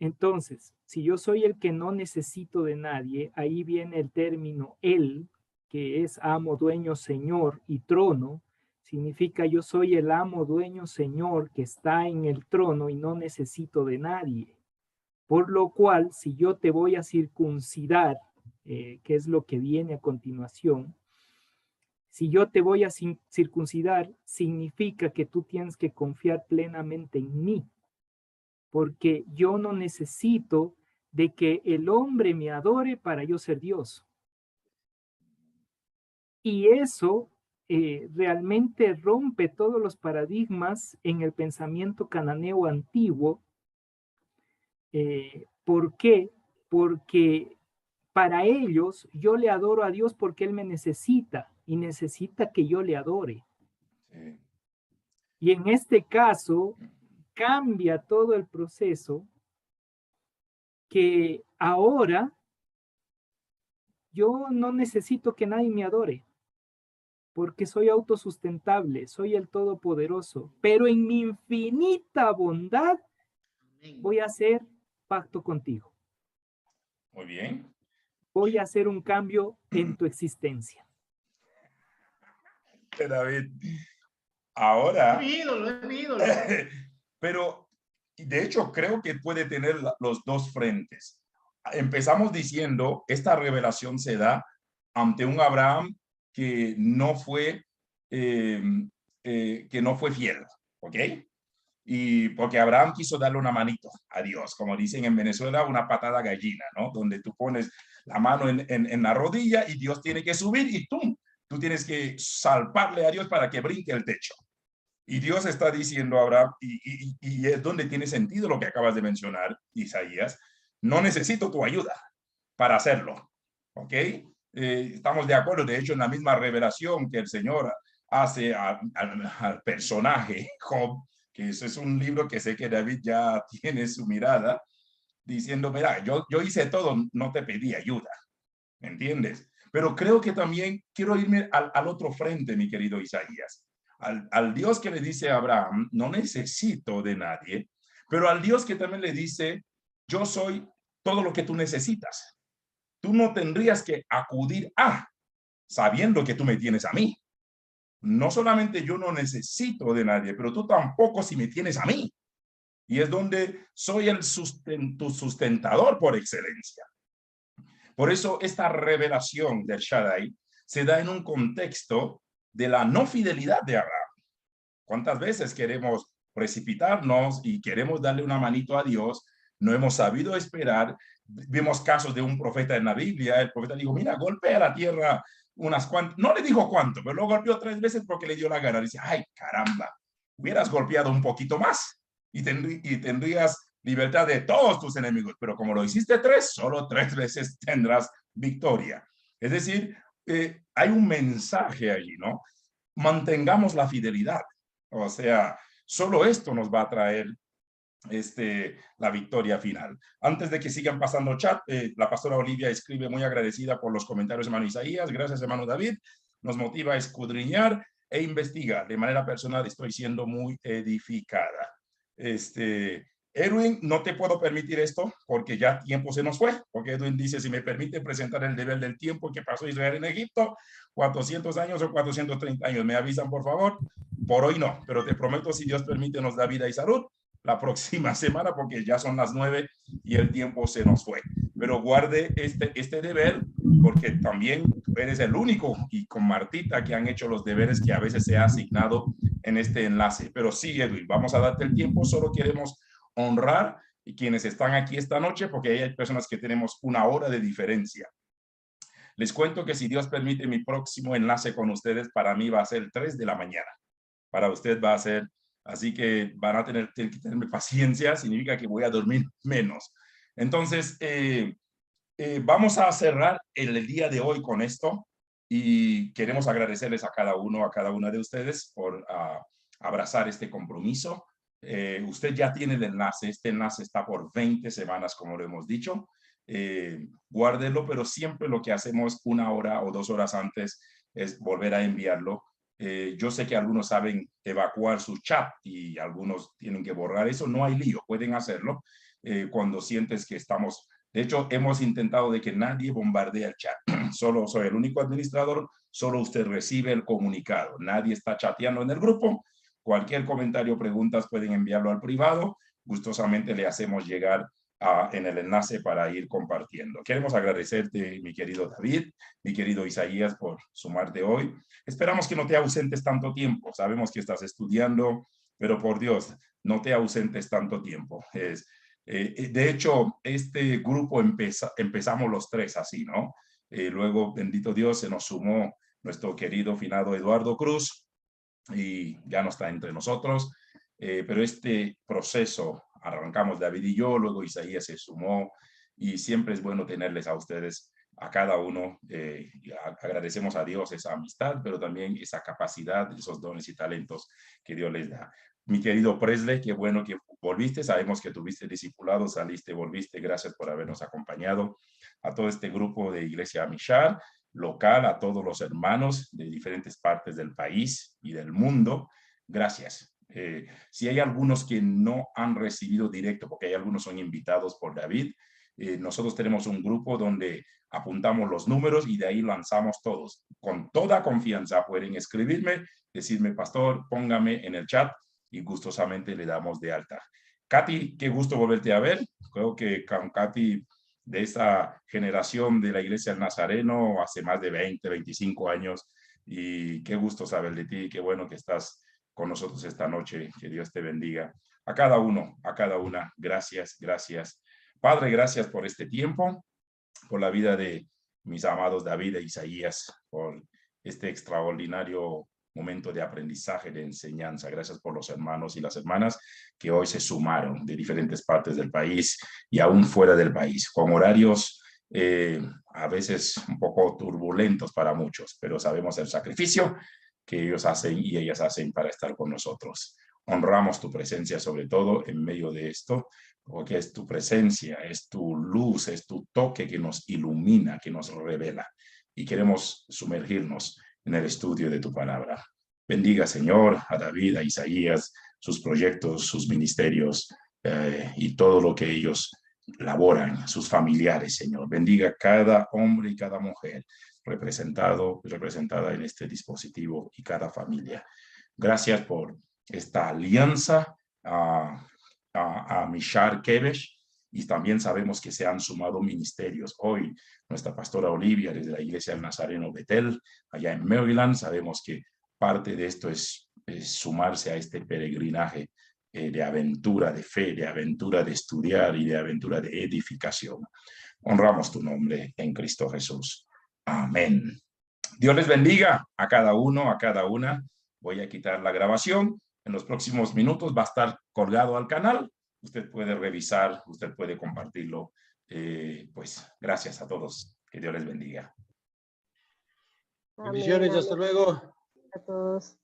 Speaker 3: Entonces, si yo soy el que no necesito de nadie, ahí viene el término él, que es amo, dueño, señor y trono. Significa yo soy el amo, dueño, señor que está en el trono y no necesito de nadie. Por lo cual, si yo te voy a circuncidar, que es lo que viene a continuación, si yo te voy a circuncidar, significa que tú tienes que confiar plenamente en mí. Porque yo no necesito de que el hombre me adore para yo ser Dios. Y eso realmente rompe todos los paradigmas en el pensamiento cananeo antiguo. ¿Por qué? Porque para ellos yo le adoro a Dios porque Él me necesita y necesita que yo le adore. Sí. Y en este caso cambia todo el proceso, que ahora yo no necesito que nadie me adore, porque soy autosustentable, soy el Todopoderoso, pero en mi infinita bondad voy a hacer pacto contigo.
Speaker 1: Muy bien.
Speaker 3: Voy a hacer un cambio en tu existencia.
Speaker 1: David, ahora...
Speaker 2: Es mi ídolo.
Speaker 1: Pero, de hecho, creo que puede tener los dos frentes. Empezamos diciendo, esta revelación se da ante un Abraham que no fue fiel, ¿ok? Y porque Abraham quiso darle una manito a Dios, como dicen en Venezuela, una patada gallina, ¿no? Donde tú pones la mano en la rodilla y Dios tiene que subir y ¡tum! tú tienes que salvarle a Dios para que brinque el techo. Y Dios está diciendo a Abraham, y es donde tiene sentido lo que acabas de mencionar, Isaías, no necesito tu ayuda para hacerlo, ¿ok? Estamos de acuerdo, de hecho, en la misma revelación que el Señor hace al personaje Job, que eso es un libro que sé que David ya tiene su mirada, diciendo, mira, yo hice todo, no te pedí ayuda, ¿me entiendes? Pero creo que también quiero irme al otro frente, mi querido Isaías. Al Dios que le dice a Abraham, no necesito de nadie, pero al Dios que también le dice, yo soy todo lo que tú necesitas. Tú no tendrías que acudir sabiendo que tú me tienes a mí. No solamente yo no necesito de nadie, pero tú tampoco si me tienes a mí. Y es donde soy tu sustentador por excelencia. Por eso esta revelación del Shaddai se da en un contexto de la no fidelidad de Abraham. ¿Cuántas veces queremos precipitarnos y queremos darle una manito a Dios? No hemos sabido esperar. Vimos casos de un profeta en la Biblia. El profeta dijo, mira, golpea la tierra unas cuantas. No le dijo cuánto, pero lo golpeó 3 veces porque le dio la gana. Dice, ay, caramba, hubieras golpeado un poquito más y tendrías libertad de todos tus enemigos. Pero como lo hiciste 3, solo 3 veces tendrás victoria. Es decir, hay un mensaje allí, ¿no? Mantengamos la fidelidad. O sea, solo esto nos va a traer la victoria final. Antes de que sigan pasando chat, la pastora Olivia escribe muy agradecida por los comentarios, hermano Isaías. Gracias, hermano David. Nos motiva a escudriñar e investigar. De manera personal estoy siendo muy edificada. Edwin, no te puedo permitir esto porque ya tiempo se nos fue. Porque Edwin dice, si me permite presentar el deber del tiempo que pasó Israel en Egipto, 400 años o 430 años. Me avisan, por favor. Por hoy no, pero te prometo, si Dios permite, nos da vida y salud la próxima semana, porque ya son las 9 y el tiempo se nos fue. Pero guarde este deber, porque también eres el único, y con Martita, que han hecho los deberes que a veces se ha asignado en este enlace. Pero sí, Edwin, vamos a darte el tiempo. Solo queremos honrar a quienes están aquí esta noche, porque hay personas que tenemos 1 hora de diferencia. Les cuento que si Dios permite, mi próximo enlace con ustedes para mí va a ser 3 de la mañana. Para usted va a ser, así que van a tener que tenerme paciencia, significa que voy a dormir menos. Entonces, vamos a cerrar el día de hoy con esto y queremos agradecerles a cada uno, a cada una de ustedes por abrazar este compromiso. Usted ya tiene el enlace, este enlace está por 20 semanas, como lo hemos dicho. Guárdelo, pero siempre lo que hacemos 1 hora o 2 horas antes es volver a enviarlo. Yo sé que algunos saben evacuar su chat y algunos tienen que borrar eso. No hay lío, pueden hacerlo cuando sientes que estamos. De hecho, hemos intentado de que nadie bombardee el chat. Solo soy el único administrador, solo usted recibe el comunicado. Nadie está chateando en el grupo. Cualquier comentario o preguntas pueden enviarlo al privado. Gustosamente le hacemos llegar en el enlace para ir compartiendo. Queremos agradecerte, mi querido David, mi querido Isaías, por sumarte hoy. Esperamos que no te ausentes tanto tiempo. Sabemos que estás estudiando, pero por Dios, no te ausentes tanto tiempo. De hecho, este grupo empezamos los 3 así, ¿no? Luego, bendito Dios, se nos sumó nuestro querido finado Eduardo Cruz y ya no está entre nosotros. Pero este proceso arrancamos David y yo, luego Isaías se sumó, y siempre es bueno tenerles a ustedes, a cada uno. Agradecemos a Dios esa amistad, pero también esa capacidad, esos dones y talentos que Dios les da. Mi querido Presley, qué bueno que volviste. Sabemos que tuviste discipulado, saliste, volviste. Gracias por habernos acompañado. A todo este grupo de Iglesia Mishar local, a todos los hermanos de diferentes partes del país y del mundo, gracias. Si hay algunos que no han recibido directo, porque hay algunos son invitados por David, nosotros tenemos un grupo donde apuntamos los números y de ahí lanzamos todos. Con toda confianza pueden escribirme, decirme, pastor, póngame en el chat y gustosamente le damos de alta. Katy, qué gusto volverte a ver. Creo que con Katy, de esta generación de la Iglesia del Nazareno, hace más de 20, 25 años, y qué gusto saber de ti, qué bueno que estás con nosotros esta noche. Que Dios te bendiga. A cada uno, a cada una, gracias, gracias. Padre, gracias por este tiempo, por la vida de mis amados David e Isaías, por este extraordinario momento de aprendizaje, de enseñanza. Gracias por los hermanos y las hermanas que hoy se sumaron de diferentes partes del país y aún fuera del país, con horarios a veces un poco turbulentos para muchos, pero sabemos el sacrificio que ellos hacen y ellas hacen para estar con nosotros. Honramos tu presencia sobre todo en medio de esto, porque es tu presencia, es tu luz, es tu toque que nos ilumina, que nos revela. Y queremos sumergirnos en el estudio de tu palabra. Bendiga, Señor, a David, a Isaías, sus proyectos, sus ministerios y todo lo que ellos laboran, sus familiares, Señor. Bendiga cada hombre y cada mujer representada en este dispositivo y cada familia. Gracias por esta alianza a Mishar Kebesh, y también sabemos que se han sumado ministerios. Hoy nuestra pastora Olivia desde la Iglesia del Nazareno Betel, allá en Maryland, sabemos que parte de esto es sumarse a este peregrinaje de aventura de fe, de aventura de estudiar y de aventura de edificación. Honramos tu nombre en Cristo Jesús. Amén. Dios les bendiga a cada uno, a cada una. Voy a quitar la grabación. En los próximos minutos va a estar colgado al canal. Usted puede revisar, usted puede compartirlo. Pues gracias a todos. Que Dios les bendiga.
Speaker 4: Amén,
Speaker 5: Bendiciones, hasta
Speaker 4: amén.
Speaker 5: luego.
Speaker 4: A todos.